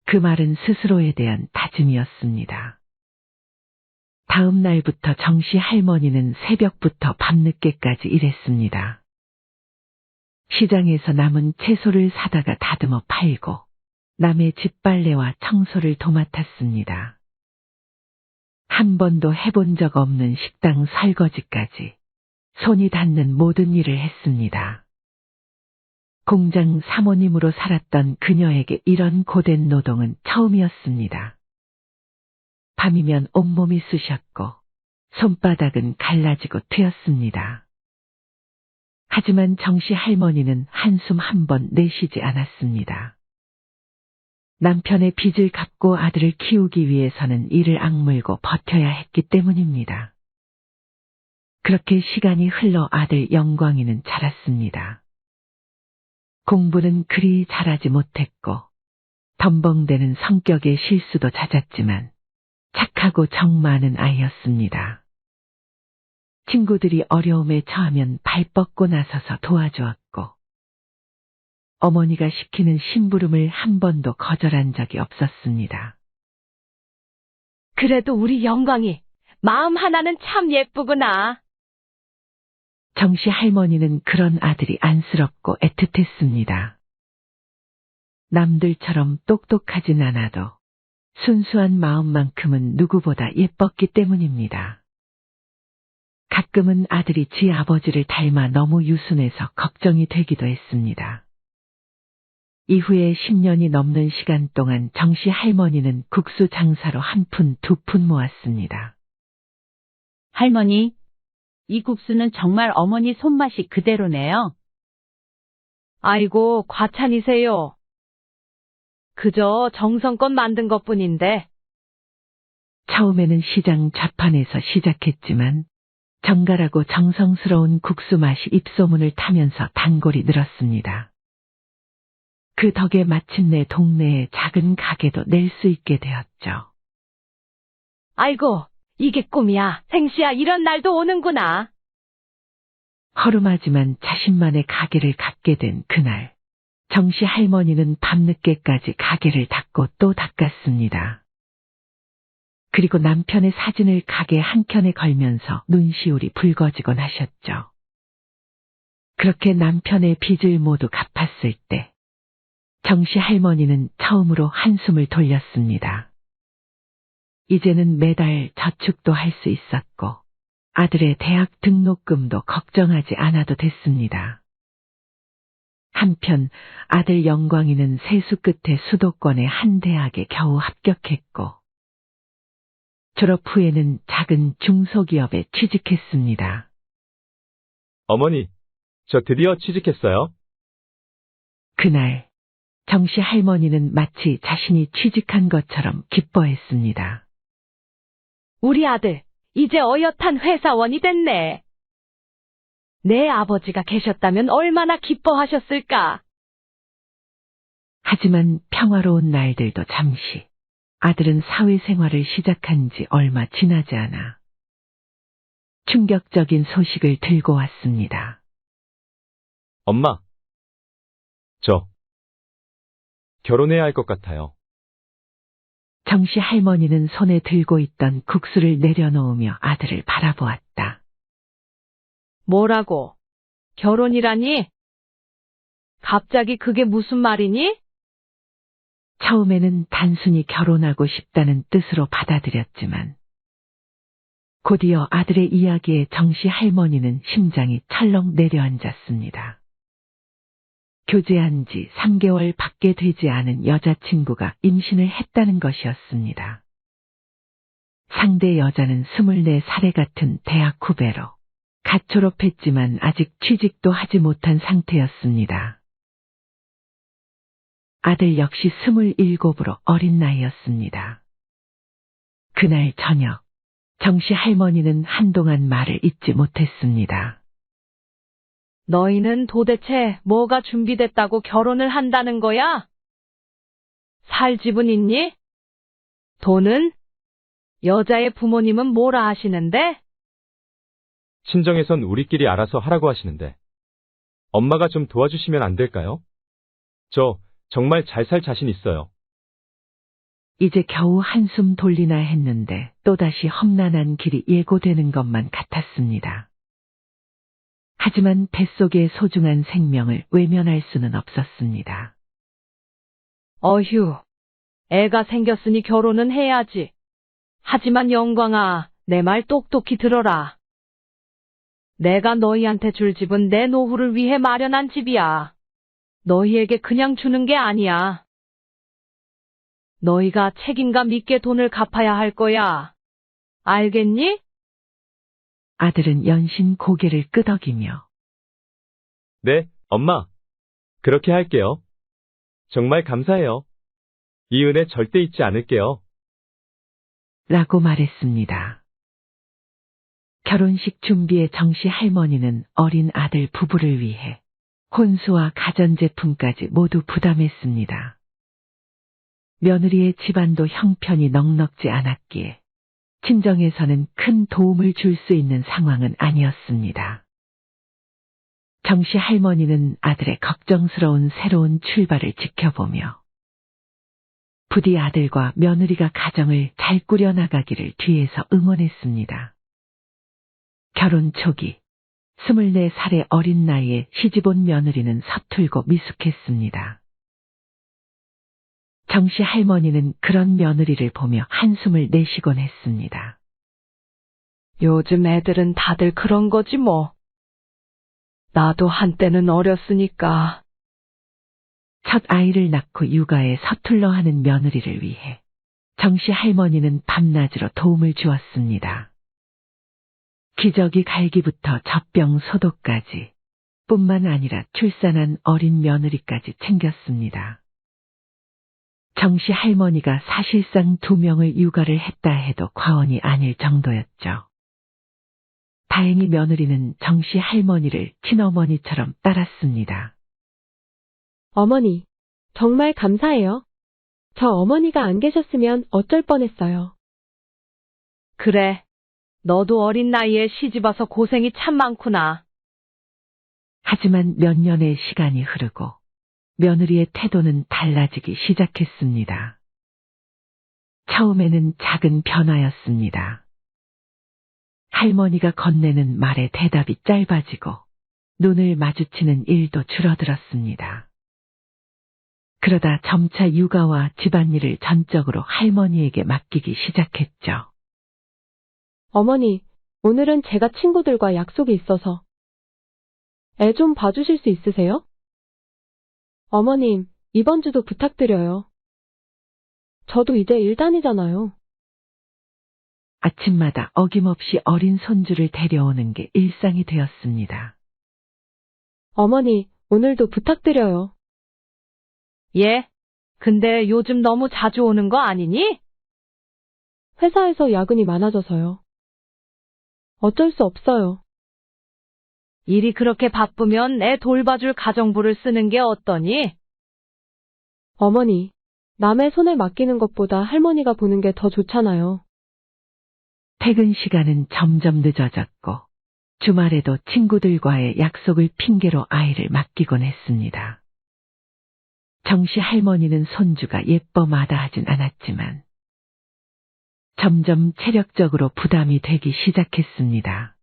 그 말은 스스로에 대한 다짐이었습니다. 다음 날부터 정씨 할머니는 새벽부터 밤늦게까지 일했습니다. 시장에서 남은 채소를 사다가 다듬어 팔고 남의 집 빨래와 청소를 도맡았습니다. 한 번도 해본 적 없는 식당 설거지까지 손이 닿는 모든 일을 했습니다. 공장 사모님으로 살았던 그녀에게 이런 고된 노동은 처음이었습니다. 밤이면 온몸이 쑤셨고 손바닥은 갈라지고 트였습니다. 하지만 정씨 할머니는 한숨 한 번 내쉬지 않았습니다. 남편의 빚을 갚고 아들을 키우기 위해서는 이를 악물고 버텨야 했기 때문입니다. 그렇게 시간이 흘러 아들 영광이는 자랐습니다. 공부는 그리 잘하지 못했고 덤벙대는 성격의 실수도 잦았지만 착하고 정 많은 아이였습니다. 친구들이 어려움에 처하면 발 뻗고 나서서 도와주었고 어머니가 시키는 심부름을 한 번도 거절한 적이 없었습니다. 그래도 우리 영광이 마음 하나는 참 예쁘구나. 정씨 할머니는 그런 아들이 안쓰럽고 애틋했습니다. 남들처럼 똑똑하진 않아도 순수한 마음만큼은 누구보다 예뻤기 때문입니다. 가끔은 아들이 지 아버지를 닮아 너무 유순해서 걱정이 되기도 했습니다. 이후에 10년이 넘는 시간 동안 정씨 할머니는 국수 장사로 한 푼, 두 푼 모았습니다. 할머니, 이 국수는 정말 어머니 손맛이 그대로네요. 아이고, 과찬이세요. 그저 정성껏 만든 것뿐인데. 처음에는 시장 좌판에서 시작했지만 정갈하고 정성스러운 국수 맛이 입소문을 타면서 단골이 늘었습니다. 그 덕에 마침내 동네에 작은 가게도 낼 수 있게 되었죠. 아이고, 이게 꿈이야, 생시야, 이런 날도 오는구나. 허름하지만 자신만의 가게를 갖게 된 그날, 정씨 할머니는 밤늦게까지 가게를 닫고 또 닦았습니다. 그리고 남편의 사진을 가게 한켠에 걸면서 눈시울이 붉어지곤 하셨죠. 그렇게 남편의 빚을 모두 갚았을 때 정씨 할머니는 처음으로 한숨을 돌렸습니다. 이제는 매달 저축도 할 수 있었고 아들의 대학 등록금도 걱정하지 않아도 됐습니다. 한편 아들 영광이는 세수 끝에 수도권의 한 대학에 겨우 합격했고 졸업 후에는 작은 중소기업에 취직했습니다. 어머니, 저 드디어 취직했어요. 그날 정씨 할머니는 마치 자신이 취직한 것처럼 기뻐했습니다. 우리 아들, 이제 어엿한 회사원이 됐네. 내 아버지가 계셨다면 얼마나 기뻐하셨을까. 하지만 평화로운 날들도 잠시, 아들은 사회생활을 시작한 지 얼마 지나지 않아 충격적인 소식을 들고 왔습니다. 엄마, 저 결혼해야 할 것 같아요. 정씨 할머니는 손에 들고 있던 국수를 내려놓으며 아들을 바라보았다. 뭐라고? 결혼이라니? 갑자기 그게 무슨 말이니? 처음에는 단순히 결혼하고 싶다는 뜻으로 받아들였지만 곧이어 아들의 이야기에 정씨 할머니는 심장이 철렁 내려앉았습니다. 교제한 지 3개월 밖에 되지 않은 여자친구가 임신을 했다는 것이었습니다. 상대 여자는 24살에 같은 대학 후배로 갓 졸업했지만 아직 취직도 하지 못한 상태였습니다. 아들 역시 27으로 어린 나이였습니다. 그날 저녁, 정씨 할머니는 한동안 말을 잇지 못했습니다. 너희는 도대체 뭐가 준비됐다고 결혼을 한다는 거야? 살 집은 있니? 돈은? 여자의 부모님은 뭐라 하시는데? 친정에선 우리끼리 알아서 하라고 하시는데 엄마가 좀 도와주시면 안 될까요? 저 정말 잘 살 자신 있어요. 이제 겨우 한숨 돌리나 했는데 또다시 험난한 길이 예고되는 것만 같았습니다. 하지만 뱃속의 소중한 생명을 외면할 수는 없었습니다. 어휴, 애가 생겼으니 결혼은 해야지. 하지만 영광아, 내 말 똑똑히 들어라. 내가 너희한테 줄 집은 내 노후를 위해 마련한 집이야. 너희에게 그냥 주는 게 아니야. 너희가 책임감 있게 돈을 갚아야 할 거야. 알겠니? 아들은 연신 고개를 끄덕이며 네, 엄마. 그렇게 할게요. 정말 감사해요. 이 은혜 절대 잊지 않을게요. 라고 말했습니다. 결혼식 준비에 정씨 할머니는 어린 아들 부부를 위해 혼수와 가전제품까지 모두 부담했습니다. 며느리의 집안도 형편이 넉넉지 않았기에 친정에서는 큰 도움을 줄 수 있는 상황은 아니었습니다. 정씨 할머니는 아들의 걱정스러운 새로운 출발을 지켜보며 부디 아들과 며느리가 가정을 잘 꾸려나가기를 뒤에서 응원했습니다. 결혼 초기 24살의 어린 나이에 시집온 며느리는 서툴고 미숙했습니다. 정씨 할머니는 그런 며느리를 보며 한숨을 내쉬곤 했습니다. 요즘 애들은 다들 그런 거지 뭐. 나도 한때는 어렸으니까. 첫 아이를 낳고 육아에 서툴러 하는 며느리를 위해 정씨 할머니는 밤낮으로 도움을 주었습니다. 기저귀 갈기부터 젖병 소독까지 뿐만 아니라 출산한 어린 며느리까지 챙겼습니다. 정씨 할머니가 사실상 2명을 육아를 했다 해도 과언이 아닐 정도였죠. 다행히 며느리는 정씨 할머니를 친어머니처럼 따랐습니다. 어머니, 정말 감사해요. 저 어머니가 안 계셨으면 어쩔 뻔했어요. 그래. 너도 어린 나이에 시집와서 고생이 참 많구나. 하지만 몇 년의 시간이 흐르고 며느리의 태도는 달라지기 시작했습니다. 처음에는 작은 변화였습니다. 할머니가 건네는 말에 대답이 짧아지고 눈을 마주치는 일도 줄어들었습니다. 그러다 점차 육아와 집안일을 전적으로 할머니에게 맡기기 시작했죠. 어머니, 오늘은 제가 친구들과 약속이 있어서. 애 좀 봐주실 수 있으세요? 어머님, 이번 주도 부탁드려요. 저도 이제 일 다니잖아요. 아침마다 어김없이 어린 손주를 데려오는 게 일상이 되었습니다. 어머니, 오늘도 부탁드려요. 예? 근데 요즘 너무 자주 오는 거 아니니? 회사에서 야근이 많아져서요. 어쩔 수 없어요. 일이 그렇게 바쁘면 애 돌봐줄 가정부를 쓰는 게 어떠니? 어머니, 남의 손에 맡기는 것보다 할머니가 보는 게 더 좋잖아요. 퇴근 시간은 점점 늦어졌고 주말에도 친구들과의 약속을 핑계로 아이를 맡기곤 했습니다. 정씨 할머니는 손주가 예뻐 마다하진 않았지만 점점 체력적으로 부담이 되기 시작했습니다.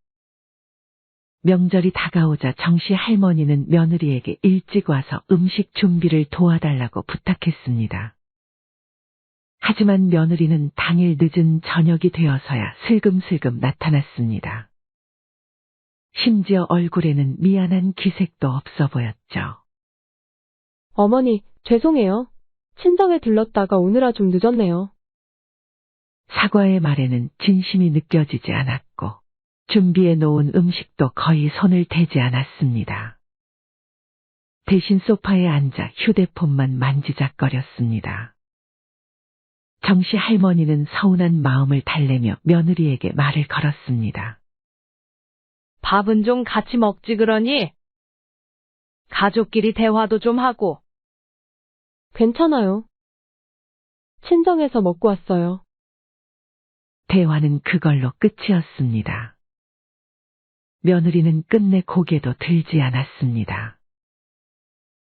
명절이 다가오자 정씨 할머니는 며느리에게 일찍 와서 음식 준비를 도와달라고 부탁했습니다. 하지만 며느리는 당일 늦은 저녁이 되어서야 슬금슬금 나타났습니다. 심지어 얼굴에는 미안한 기색도 없어 보였죠. 어머니, 죄송해요. 친정에 들렀다가 오느라 좀 늦었네요. 사과의 말에는 진심이 느껴지지 않았고 준비해 놓은 음식도 거의 손을 대지 않았습니다. 대신 소파에 앉아 휴대폰만 만지작거렸습니다. 정씨 할머니는 서운한 마음을 달래며 며느리에게 말을 걸었습니다. 밥은 좀 같이 먹지 그러니? 가족끼리 대화도 좀 하고. 괜찮아요. 친정에서 먹고 왔어요. 대화는 그걸로 끝이었습니다. 며느리는 끝내 고개도 들지 않았습니다.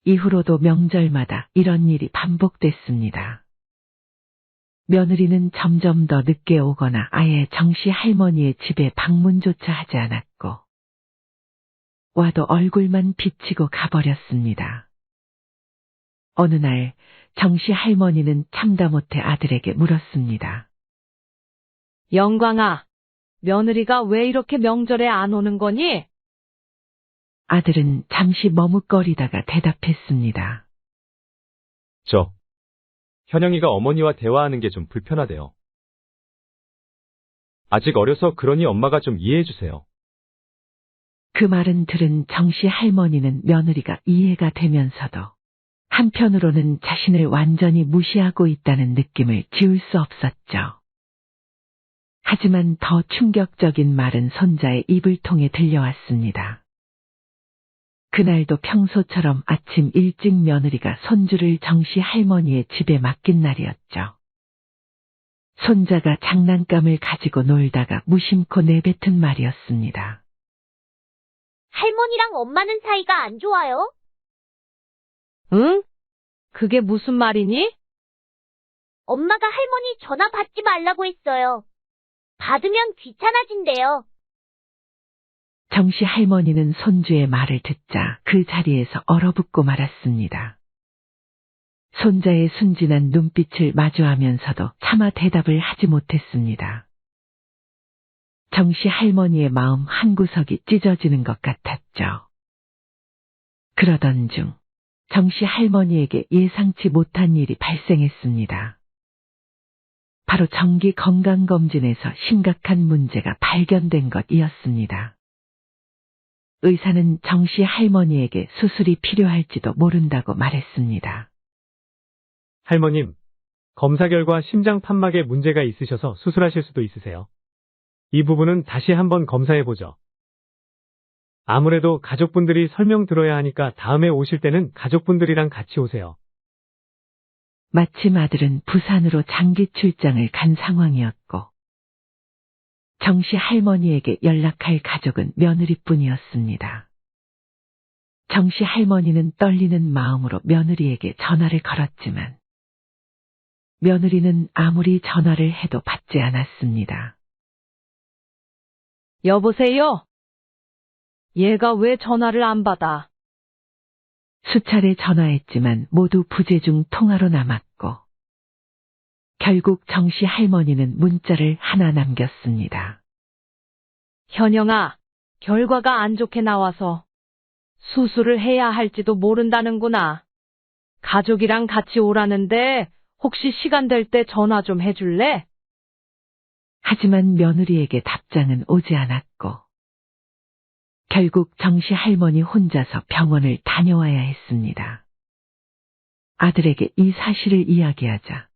이후로도 명절마다 이런 일이 반복됐습니다. 며느리는 점점 더 늦게 오거나 아예 정씨 할머니의 집에 방문조차 하지 않았고 와도 얼굴만 비치고 가버렸습니다. 어느 날 정씨 할머니는 참다 못해 아들에게 물었습니다. 영광아, 며느리가 왜 이렇게 명절에 안 오는 거니? 아들은 잠시 머뭇거리다가 대답했습니다. 현영이가 어머니와 대화하는 게 좀 불편하대요. 아직 어려서 그러니 엄마가 좀 이해해 주세요. 그 말은 들은 정씨 할머니는 며느리가 이해가 되면서도 한편으로는 자신을 완전히 무시하고 있다는 느낌을 지울 수 없었죠. 하지만 더 충격적인 말은 손자의 입을 통해 들려왔습니다. 그날도 평소처럼 아침 일찍 며느리가 손주를 정씨 할머니의 집에 맡긴 날이었죠. 손자가 장난감을 가지고 놀다가 무심코 내뱉은 말이었습니다. 할머니랑 엄마는 사이가 안 좋아요? 응? 그게 무슨 말이니? 엄마가 할머니 전화 받지 말라고 했어요. 받으면 귀찮아진대요. 정씨 할머니는 손주의 말을 듣자 그 자리에서 얼어붙고 말았습니다. 손자의 순진한 눈빛을 마주하면서도 차마 대답을 하지 못했습니다. 정씨 할머니의 마음 한구석이 찢어지는 것 같았죠. 그러던 중 정씨 할머니에게 예상치 못한 일이 발생했습니다. 바로 정기 건강검진에서 심각한 문제가 발견된 것이었습니다. 의사는 정씨 할머니에게 수술이 필요할지도 모른다고 말했습니다. 할머님, 검사 결과 심장 판막에 문제가 있으셔서 수술하실 수도 있으세요. 이 부분은 다시 한번 검사해보죠. 아무래도 가족분들이 설명 들어야 하니까 다음에 오실 때는 가족분들이랑 같이 오세요. 마침 아들은 부산으로 장기 출장을 간 상황이었고 정씨 할머니에게 연락할 가족은 며느리뿐이었습니다. 정씨 할머니는 떨리는 마음으로 며느리에게 전화를 걸었지만 며느리는 아무리 전화를 해도 받지 않았습니다. 여보세요? 얘가 왜 전화를 안 받아? 수차례 전화했지만 모두 부재중 통화로 남았고 결국 정씨 할머니는 문자를 하나 남겼습니다. 현영아, 결과가 안 좋게 나와서 수술을 해야 할지도 모른다는구나. 가족이랑 같이 오라는데 혹시 시간 될 때 전화 좀 해줄래? 하지만 며느리에게 답장은 오지 않았고 결국 정씨 할머니 혼자서 병원을 다녀와야 했습니다. 아들에게 이 사실을 이야기하자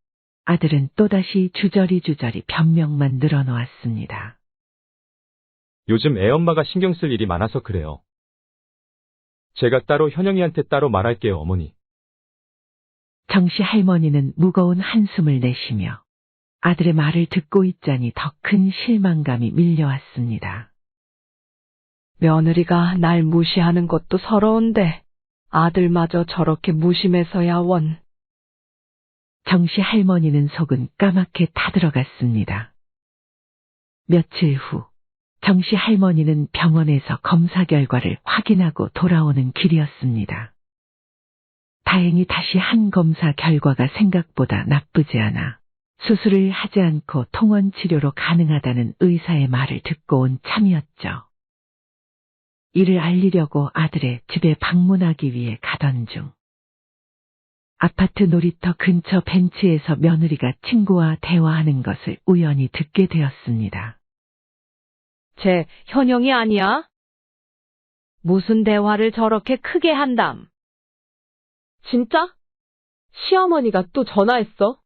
아들은 또다시 주저리 변명만 늘어놓았습니다. 요즘 애엄마가 신경 쓸 일이 많아서 그래요. 제가 따로 현영이한테 따로 말할게요, 어머니. 정씨 할머니는 무거운 한숨을 내쉬며 아들의 말을 듣고 있자니 더 큰 실망감이 밀려왔습니다. 며느리가 날 무시하는 것도 서러운데 아들마저 저렇게 무심해서야 원. 정씨 할머니는 속은 까맣게 타들어갔습니다. 며칠 후 정씨 할머니는 병원에서 검사 결과를 확인하고 돌아오는 길이었습니다. 다행히 다시 한 검사 결과가 생각보다 나쁘지 않아 수술을 하지 않고 통원 치료로 가능하다는 의사의 말을 듣고 온 참이었죠. 이를 알리려고 아들의 집에 방문하기 위해 가던 중 아파트 놀이터 근처 벤치에서 며느리가 친구와 대화하는 것을 우연히 듣게 되었습니다. 쟤 현영이 아니야? 무슨 대화를 저렇게 크게 한담? 진짜? 시어머니가 또 전화했어?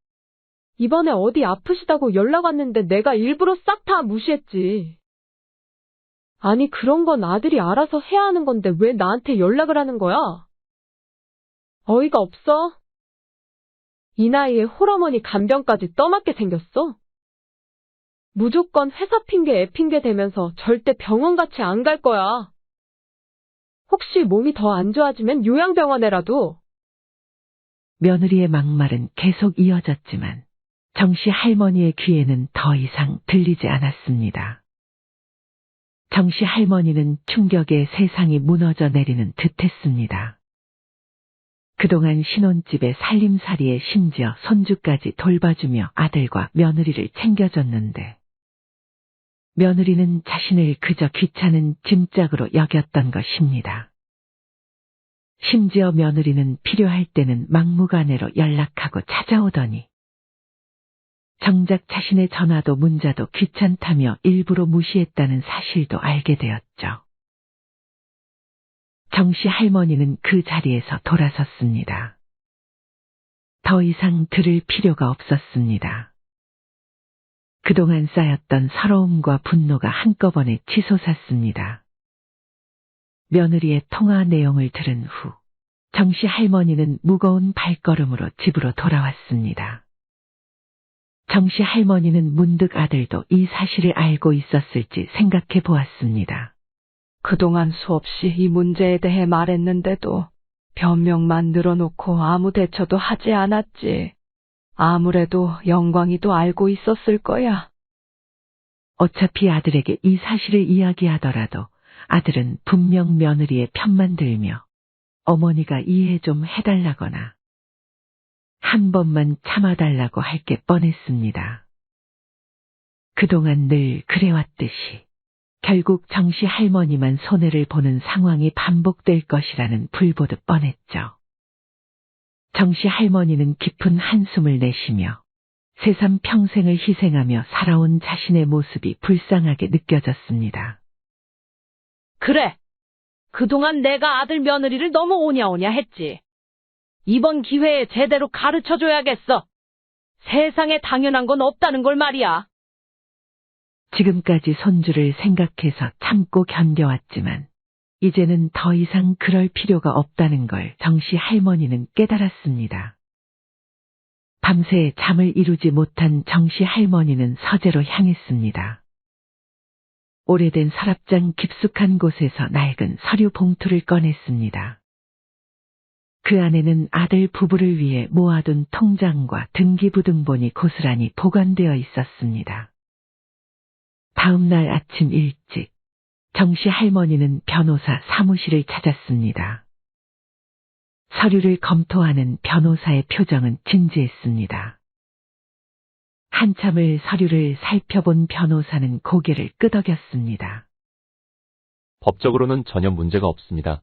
이번에 어디 아프시다고 연락 왔는데 내가 일부러 싹 다 무시했지. 아니, 그런 건 아들이 알아서 해야 하는 건데 왜 나한테 연락을 하는 거야? 어이가 없어? 이 나이에 홀어머니 간병까지 떠맡게 생겼어? 무조건 회사 핑계 애 핑계 대면서 절대 병원 같이 안 갈 거야. 혹시 몸이 더 안 좋아지면 요양병원에라도. 며느리의 막말은 계속 이어졌지만 정씨 할머니의 귀에는 더 이상 들리지 않았습니다. 정씨 할머니는 충격에 세상이 무너져 내리는 듯했습니다. 그동안 신혼집에 살림살이에 심지어 손주까지 돌봐주며 아들과 며느리를 챙겨줬는데 며느리는 자신을 그저 귀찮은 짐짝으로 여겼던 것입니다. 심지어 며느리는 필요할 때는 막무가내로 연락하고 찾아오더니 정작 자신의 전화도 문자도 귀찮다며 일부러 무시했다는 사실도 알게 되었죠. 정씨 할머니는 그 자리에서 돌아섰습니다. 더 이상 들을 필요가 없었습니다. 그동안 쌓였던 서러움과 분노가 한꺼번에 치솟았습니다. 며느리의 통화 내용을 들은 후 정씨 할머니는 무거운 발걸음으로 집으로 돌아왔습니다. 정씨 할머니는 문득 아들도 이 사실을 알고 있었을지 생각해 보았습니다. 그동안 수없이 이 문제에 대해 말했는데도 변명만 늘어놓고 아무 대처도 하지 않았지. 아무래도 영광이도 알고 있었을 거야. 어차피 아들에게 이 사실을 이야기하더라도 아들은 분명 며느리의 편만 들며 어머니가 이해 좀 해달라거나 한 번만 참아달라고 할 게 뻔했습니다. 그동안 늘 그래왔듯이 결국 정씨 할머니만 손해를 보는 상황이 반복될 것이라는 불보듯 뻔했죠. 정씨 할머니는 깊은 한숨을 내쉬며 새삼 평생을 희생하며 살아온 자신의 모습이 불쌍하게 느껴졌습니다. 그래. 그동안 내가 아들 며느리를 너무 오냐오냐 했지. 이번 기회에 제대로 가르쳐줘야겠어. 세상에 당연한 건 없다는 걸 말이야. 지금까지 손주를 생각해서 참고 견뎌왔지만 이제는 더 이상 그럴 필요가 없다는 걸 정씨 할머니는 깨달았습니다. 밤새 잠을 이루지 못한 정씨 할머니는 서재로 향했습니다. 오래된 서랍장 깊숙한 곳에서 낡은 서류 봉투를 꺼냈습니다. 그 안에는 아들 부부를 위해 모아둔 통장과 등기부등본이 고스란히 보관되어 있었습니다. 다음 날 아침 일찍 정씨 할머니는 변호사 사무실을 찾았습니다. 서류를 검토하는 변호사의 표정은 진지했습니다. 한참을 서류를 살펴본 변호사는 고개를 끄덕였습니다. 법적으로는 전혀 문제가 없습니다.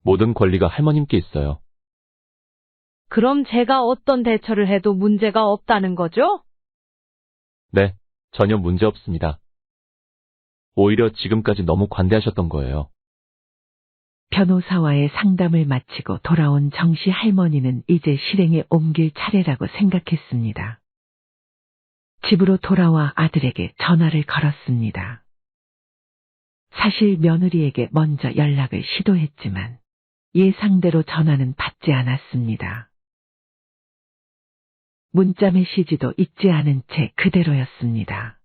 모든 권리가 할머님께 있어요. 그럼 제가 어떤 대처를 해도 문제가 없다는 거죠? 네, 전혀 문제 없습니다. 오히려 지금까지 너무 관대하셨던 거예요. 변호사와의 상담을 마치고 돌아온 정씨 할머니는 이제 실행에 옮길 차례라고 생각했습니다. 집으로 돌아와 아들에게 전화를 걸었습니다. 사실 며느리에게 먼저 연락을 시도했지만 예상대로 전화는 받지 않았습니다. 문자 메시지도 읽지 않은 채 그대로였습니다.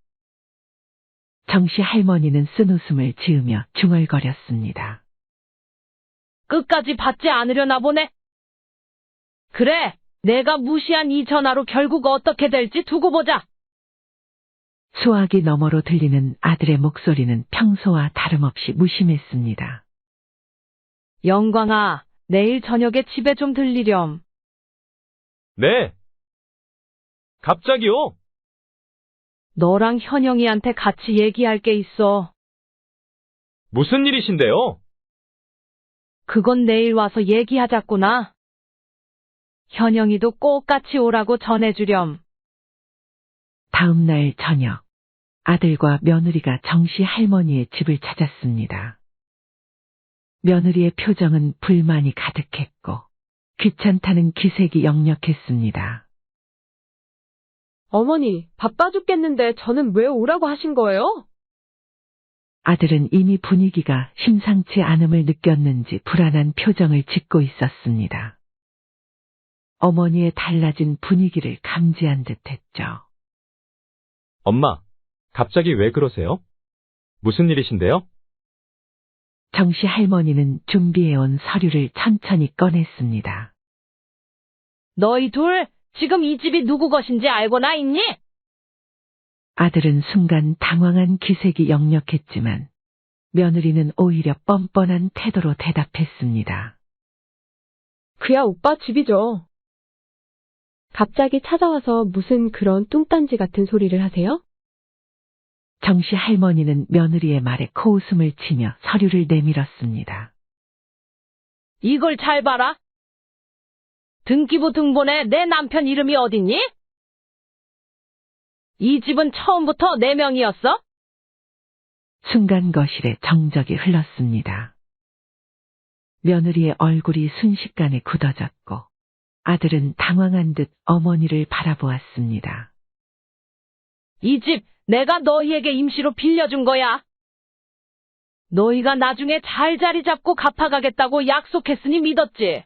정씨 할머니는 쓴웃음을 지으며 중얼거렸습니다. 끝까지 받지 않으려나 보네. 그래, 내가 무시한 이 전화로 결국 어떻게 될지 두고 보자. 수화기 너머로 들리는 아들의 목소리는 평소와 다름없이 무심했습니다. 영광아, 내일 저녁에 집에 좀 들리렴. 네. 갑자기요? 너랑 현영이한테 같이 얘기할 게 있어. 무슨 일이신데요? 그건 내일 와서 얘기하자꾸나. 현영이도 꼭 같이 오라고 전해주렴. 다음 날 저녁, 아들과 며느리가 정씨 할머니의 집을 찾았습니다. 며느리의 표정은 불만이 가득했고 귀찮다는 기색이 역력했습니다. 어머니, 바빠 죽겠는데 저는 왜 오라고 하신 거예요? 아들은 이미 분위기가 심상치 않음을 느꼈는지 불안한 표정을 짓고 있었습니다. 어머니의 달라진 분위기를 감지한 듯했죠. 엄마, 갑자기 왜 그러세요? 무슨 일이신데요? 정씨 할머니는 준비해온 서류를 천천히 꺼냈습니다. 너희 둘, 지금 이 집이 누구 것인지 알고나 있니? 아들은 순간 당황한 기색이 역력했지만 며느리는 오히려 뻔뻔한 태도로 대답했습니다. 그야 오빠 집이죠. 갑자기 찾아와서 무슨 그런 뚱딴지 같은 소리를 하세요? 정씨 할머니는 며느리의 말에 코웃음을 치며 서류를 내밀었습니다. 이걸 잘 봐라. 등기부 등본에 내 남편 이름이 어딨니? 이 집은 처음부터 내 명이었어? 순간 거실에 정적이 흘렀습니다. 며느리의 얼굴이 순식간에 굳어졌고 아들은 당황한 듯 어머니를 바라보았습니다. 이 집 내가 너희에게 임시로 빌려준 거야. 너희가 나중에 잘 자리 잡고 갚아가겠다고 약속했으니 믿었지.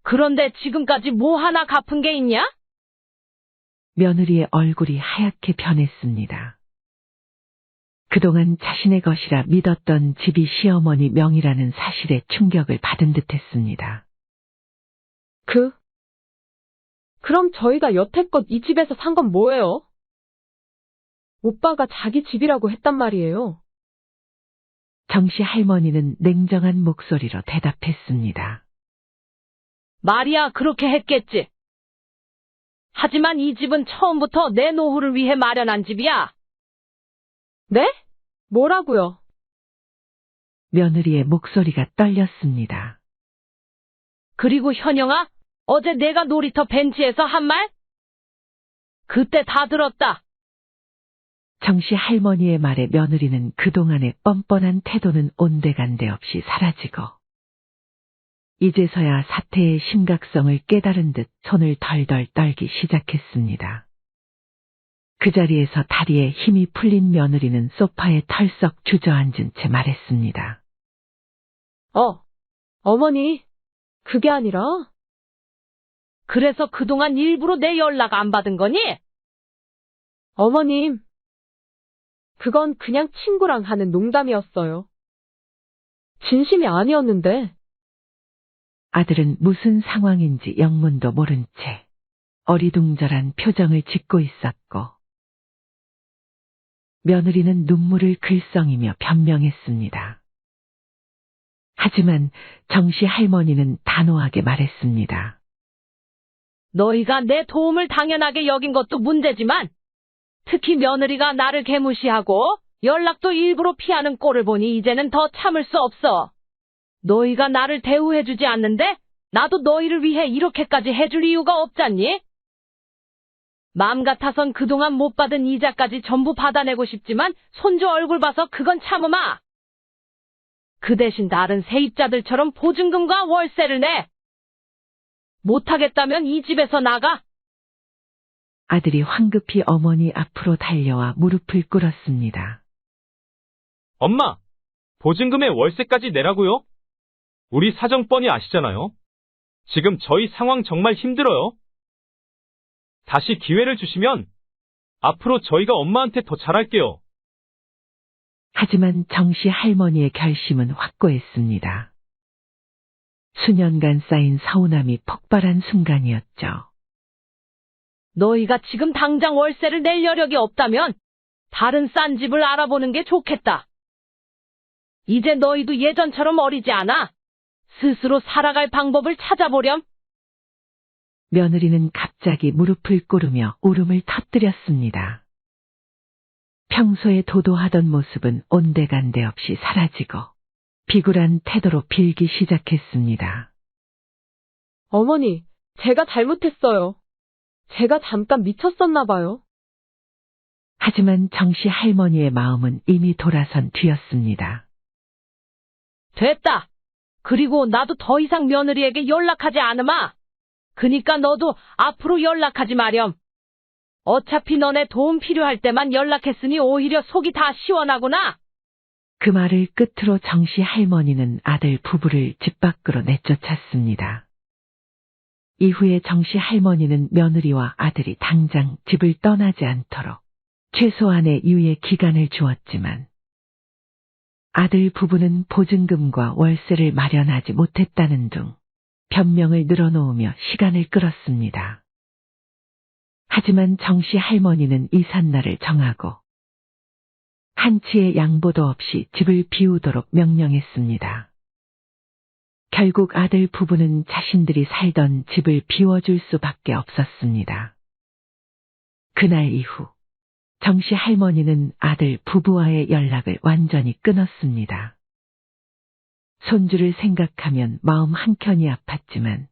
그런데 지금까지 뭐 하나 갚은 게 있냐? 며느리의 얼굴이 하얗게 변했습니다. 그동안 자신의 것이라 믿었던 집이 시어머니 명의라는 사실에 충격을 받은 듯했습니다. 그럼 저희가 여태껏 이 집에서 산 건 뭐예요? 오빠가 자기 집이라고 했단 말이에요. 정씨 할머니는 냉정한 목소리로 대답했습니다. 말이야 그렇게 했겠지. 하지만 이 집은 처음부터 내 노후를 위해 마련한 집이야. 네? 뭐라고요? 며느리의 목소리가 떨렸습니다. 그리고 현영아, 어제 내가 놀이터 벤치에서 한 말? 그때 다 들었다. 정씨 할머니의 말에 며느리는 그동안의 뻔뻔한 태도는 온데간데 없이 사라지고 이제서야 사태의 심각성을 깨달은 듯 손을 덜덜 떨기 시작했습니다. 그 자리에서 다리에 힘이 풀린 며느리는 소파에 털썩 주저앉은 채 말했습니다. 어머니, 그게 아니라 그래서 그동안 일부러 내 연락 안 받은 거니? 어머님, 그건 그냥 친구랑 하는 농담이었어요. 진심이 아니었는데. 아들은 무슨 상황인지 영문도 모른 채 어리둥절한 표정을 짓고 있었고 며느리는 눈물을 글썽이며 변명했습니다. 하지만 정씨 할머니는 단호하게 말했습니다. 너희가 내 도움을 당연하게 여긴 것도 문제지만 특히 며느리가 나를 개무시하고 연락도 일부러 피하는 꼴을 보니 이제는 더 참을 수 없어. 너희가 나를 대우해주지 않는데 나도 너희를 위해 이렇게까지 해줄 이유가 없잖니? 마음 같아선 그동안 못 받은 이자까지 전부 받아내고 싶지만 손주 얼굴 봐서 그건 참으마. 그 대신 다른 세입자들처럼 보증금과 월세를 내. 못하겠다면 이 집에서 나가. 아들이 황급히 어머니 앞으로 달려와 무릎을 꿇었습니다. 엄마, 보증금에 월세까지 내라고요? 우리 사정 뻔히 아시잖아요. 지금 저희 상황 정말 힘들어요. 다시 기회를 주시면 앞으로 저희가 엄마한테 더 잘할게요. 하지만 정씨 할머니의 결심은 확고했습니다. 수년간 쌓인 서운함이 폭발한 순간이었죠. 너희가 지금 당장 월세를 낼 여력이 없다면 다른 싼 집을 알아보는 게 좋겠다. 이제 너희도 예전처럼 어리지 않아. 스스로 살아갈 방법을 찾아보렴. 며느리는 갑자기 무릎을 꿇으며 울음을 터뜨렸습니다. 평소에 도도하던 모습은 온데간데 없이 사라지고 비굴한 태도로 빌기 시작했습니다. 어머니, 제가 잘못했어요. 제가 잠깐 미쳤었나 봐요. 하지만 정씨 할머니의 마음은 이미 돌아선 뒤였습니다. 됐다. 그리고 나도 더 이상 며느리에게 연락하지 않으마. 그니까 너도 앞으로 연락하지 마렴. 어차피 너네 도움 필요할 때만 연락했으니 오히려 속이 다 시원하구나. 그 말을 끝으로 정씨 할머니는 아들 부부를 집 밖으로 내쫓았습니다. 이후에 정씨 할머니는 며느리와 아들이 당장 집을 떠나지 않도록 최소한의 유예 기간을 주었지만 아들 부부는 보증금과 월세를 마련하지 못했다는 둥 변명을 늘어놓으며 시간을 끌었습니다. 하지만 정씨 할머니는 이삿날을 정하고 한치의 양보도 없이 집을 비우도록 명령했습니다. 결국 아들 부부는 자신들이 살던 집을 비워줄 수밖에 없었습니다. 그날 이후 정씨 할머니는 아들 부부와의 연락을 완전히 끊었습니다. 손주를 생각하면 마음 한켠이 아팠지만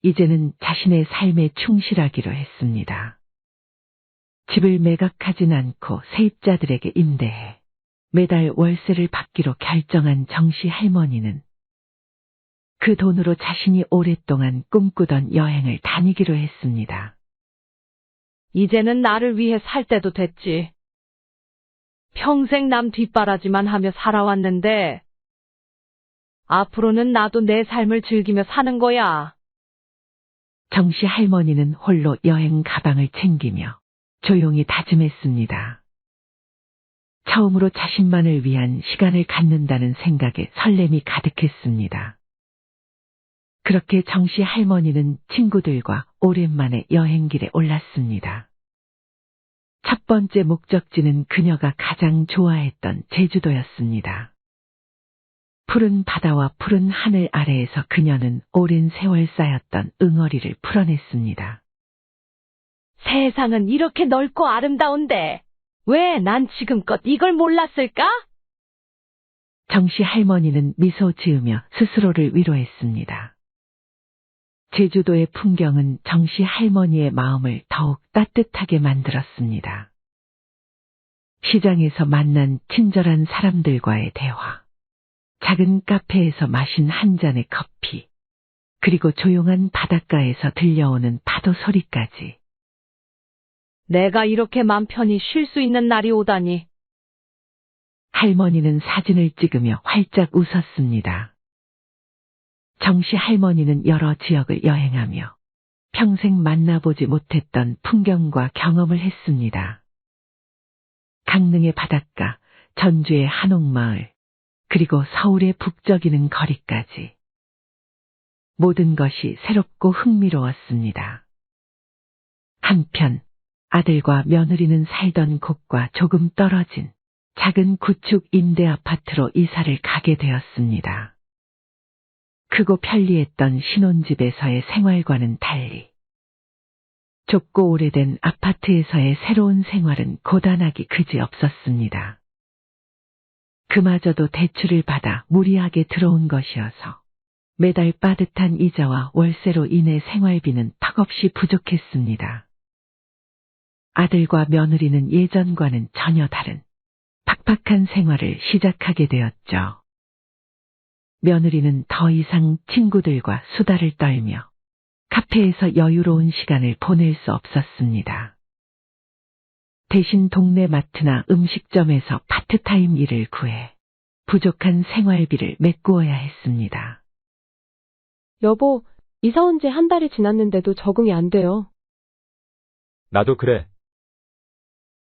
이제는 자신의 삶에 충실하기로 했습니다. 집을 매각하진 않고 세입자들에게 임대해 매달 월세를 받기로 결정한 정씨 할머니는 그 돈으로 자신이 오랫동안 꿈꾸던 여행을 다니기로 했습니다. 이제는 나를 위해 살 때도 됐지. 평생 남 뒷바라지만 하며 살아왔는데, 앞으로는 나도 내 삶을 즐기며 사는 거야. 정씨 할머니는 홀로 여행 가방을 챙기며 조용히 다짐했습니다. 처음으로 자신만을 위한 시간을 갖는다는 생각에 설렘이 가득했습니다. 그렇게 정씨 할머니는 친구들과 오랜만에 여행길에 올랐습니다. 첫 번째 목적지는 그녀가 가장 좋아했던 제주도였습니다. 푸른 바다와 푸른 하늘 아래에서 그녀는 오랜 세월 쌓였던 응어리를 풀어냈습니다. 세상은 이렇게 넓고 아름다운데, 왜 난 지금껏 이걸 몰랐을까? 정씨 할머니는 미소 지으며 스스로를 위로했습니다. 제주도의 풍경은 정씨 할머니의 마음을 더욱 따뜻하게 만들었습니다. 시장에서 만난 친절한 사람들과의 대화, 작은 카페에서 마신 한 잔의 커피, 그리고 조용한 바닷가에서 들려오는 파도 소리까지. 내가 이렇게 맘 편히 쉴 수 있는 날이 오다니. 할머니는 사진을 찍으며 활짝 웃었습니다. 정씨 할머니는 여러 지역을 여행하며 평생 만나보지 못했던 풍경과 경험을 했습니다. 강릉의 바닷가, 전주의 한옥마을, 그리고 서울의 북적이는 거리까지. 모든 것이 새롭고 흥미로웠습니다. 한편 아들과 며느리는 살던 곳과 조금 떨어진 작은 구축 임대 아파트로 이사를 가게 되었습니다. 크고 편리했던 신혼집에서의 생활과는 달리 좁고 오래된 아파트에서의 새로운 생활은 고단하기 그지없었습니다. 그마저도 대출을 받아 무리하게 들어온 것이어서 매달 빠듯한 이자와 월세로 인해 생활비는 턱없이 부족했습니다. 아들과 며느리는 예전과는 전혀 다른 팍팍한 생활을 시작하게 되었죠. 며느리는 더 이상 친구들과 수다를 떨며 카페에서 여유로운 시간을 보낼 수 없었습니다. 대신 동네 마트나 음식점에서 파트타임 일을 구해 부족한 생활비를 메꾸어야 했습니다. 여보, 이사 온 지 한 달이 지났는데도 적응이 안 돼요. 나도 그래.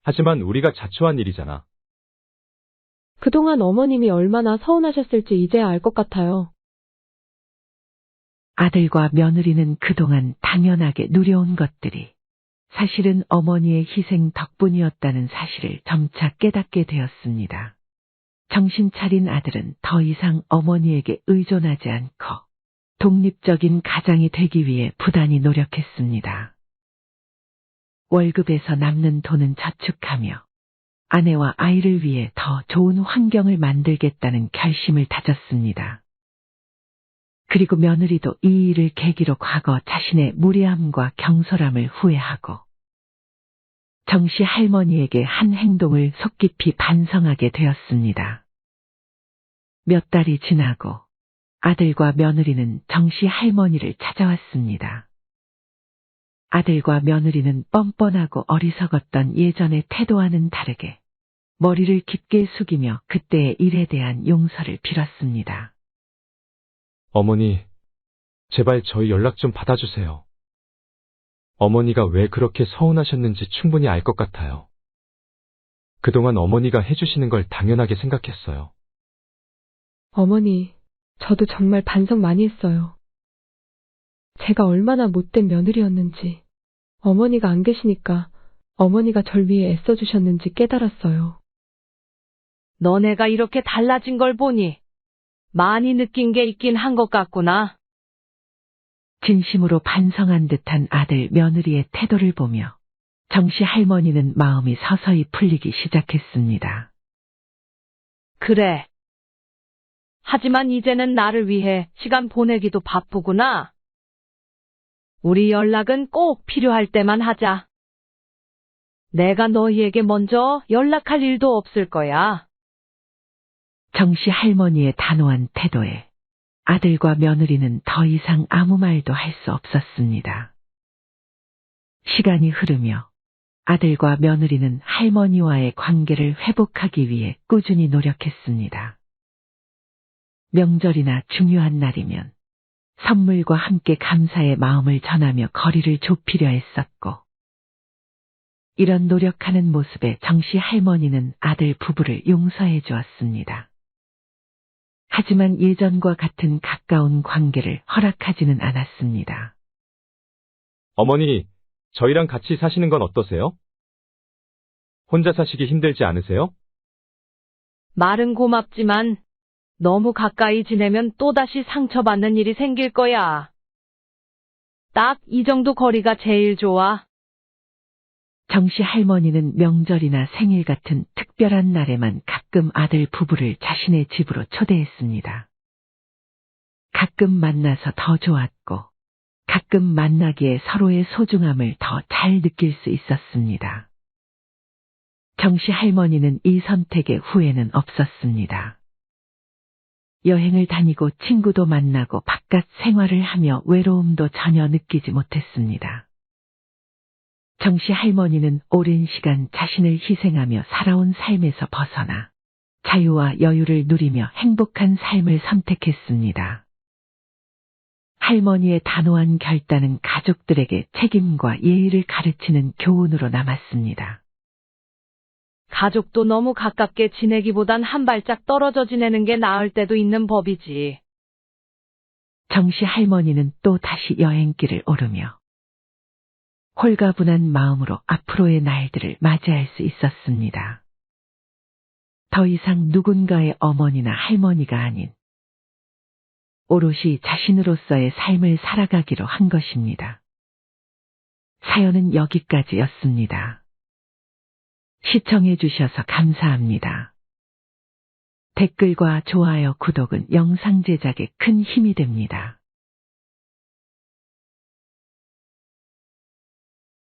하지만 우리가 자초한 일이잖아. 그동안 어머님이 얼마나 서운하셨을지 이제야 알 것 같아요. 아들과 며느리는 그동안 당연하게 누려온 것들이 사실은 어머니의 희생 덕분이었다는 사실을 점차 깨닫게 되었습니다. 정신 차린 아들은 더 이상 어머니에게 의존하지 않고 독립적인 가장이 되기 위해 부단히 노력했습니다. 월급에서 남는 돈은 저축하며 아내와 아이를 위해 더 좋은 환경을 만들겠다는 결심을 다졌습니다. 그리고 며느리도 이 일을 계기로 과거 자신의 무례함과 경솔함을 후회하고 정씨 할머니에게 한 행동을 속 깊이 반성하게 되었습니다. 몇 달이 지나고 아들과 며느리는 정씨 할머니를 찾아왔습니다. 아들과 며느리는 뻔뻔하고 어리석었던 예전의 태도와는 다르게 머리를 깊게 숙이며 그때의 일에 대한 용서를 빌었습니다. 어머니, 제발 저희 연락 좀 받아주세요. 어머니가 왜 그렇게 서운하셨는지 충분히 알 것 같아요. 그동안 어머니가 해주시는 걸 당연하게 생각했어요. 어머니, 저도 정말 반성 많이 했어요. 제가 얼마나 못된 며느리였는지, 어머니가 안 계시니까 어머니가 절 위해 애써주셨는지 깨달았어요. 너네가 이렇게 달라진 걸 보니 많이 느낀 게 있긴 한 것 같구나. 진심으로 반성한 듯한 아들 며느리의 태도를 보며 정씨 할머니는 마음이 서서히 풀리기 시작했습니다. 그래. 하지만 이제는 나를 위해 시간 보내기도 바쁘구나. 우리 연락은 꼭 필요할 때만 하자. 내가 너희에게 먼저 연락할 일도 없을 거야. 정씨 할머니의 단호한 태도에 아들과 며느리는 더 이상 아무 말도 할 수 없었습니다. 시간이 흐르며 아들과 며느리는 할머니와의 관계를 회복하기 위해 꾸준히 노력했습니다. 명절이나 중요한 날이면 선물과 함께 감사의 마음을 전하며 거리를 좁히려 했었고, 이런 노력하는 모습에 정씨 할머니는 아들 부부를 용서해 주었습니다. 하지만 예전과 같은 가까운 관계를 허락하지는 않았습니다. 어머니, 저희랑 같이 사시는 건 어떠세요? 혼자 사시기 힘들지 않으세요? 말은 고맙지만 너무 가까이 지내면 또다시 상처받는 일이 생길 거야. 딱 이 정도 거리가 제일 좋아. 정씨 할머니는 명절이나 생일 같은 특별한 날에만 가끔 아들 부부를 자신의 집으로 초대했습니다. 가끔 만나서 더 좋았고, 가끔 만나기에 서로의 소중함을 더 잘 느낄 수 있었습니다. 정씨 할머니는 이 선택에 후회는 없었습니다. 여행을 다니고 친구도 만나고 바깥 생활을 하며 외로움도 전혀 느끼지 못했습니다. 정씨 할머니는 오랜 시간 자신을 희생하며 살아온 삶에서 벗어나 자유와 여유를 누리며 행복한 삶을 선택했습니다. 할머니의 단호한 결단은 가족들에게 책임과 예의를 가르치는 교훈으로 남았습니다. 가족도 너무 가깝게 지내기보단 한 발짝 떨어져 지내는 게 나을 때도 있는 법이지. 정씨 할머니는 또 다시 여행길을 오르며 홀가분한 마음으로 앞으로의 날들을 맞이할 수 있었습니다. 더 이상 누군가의 어머니나 할머니가 아닌 오롯이 자신으로서의 삶을 살아가기로 한 것입니다. 사연은 여기까지였습니다. 시청해 주셔서 감사합니다. 댓글과 좋아요, 구독은 영상 제작에 큰 힘이 됩니다.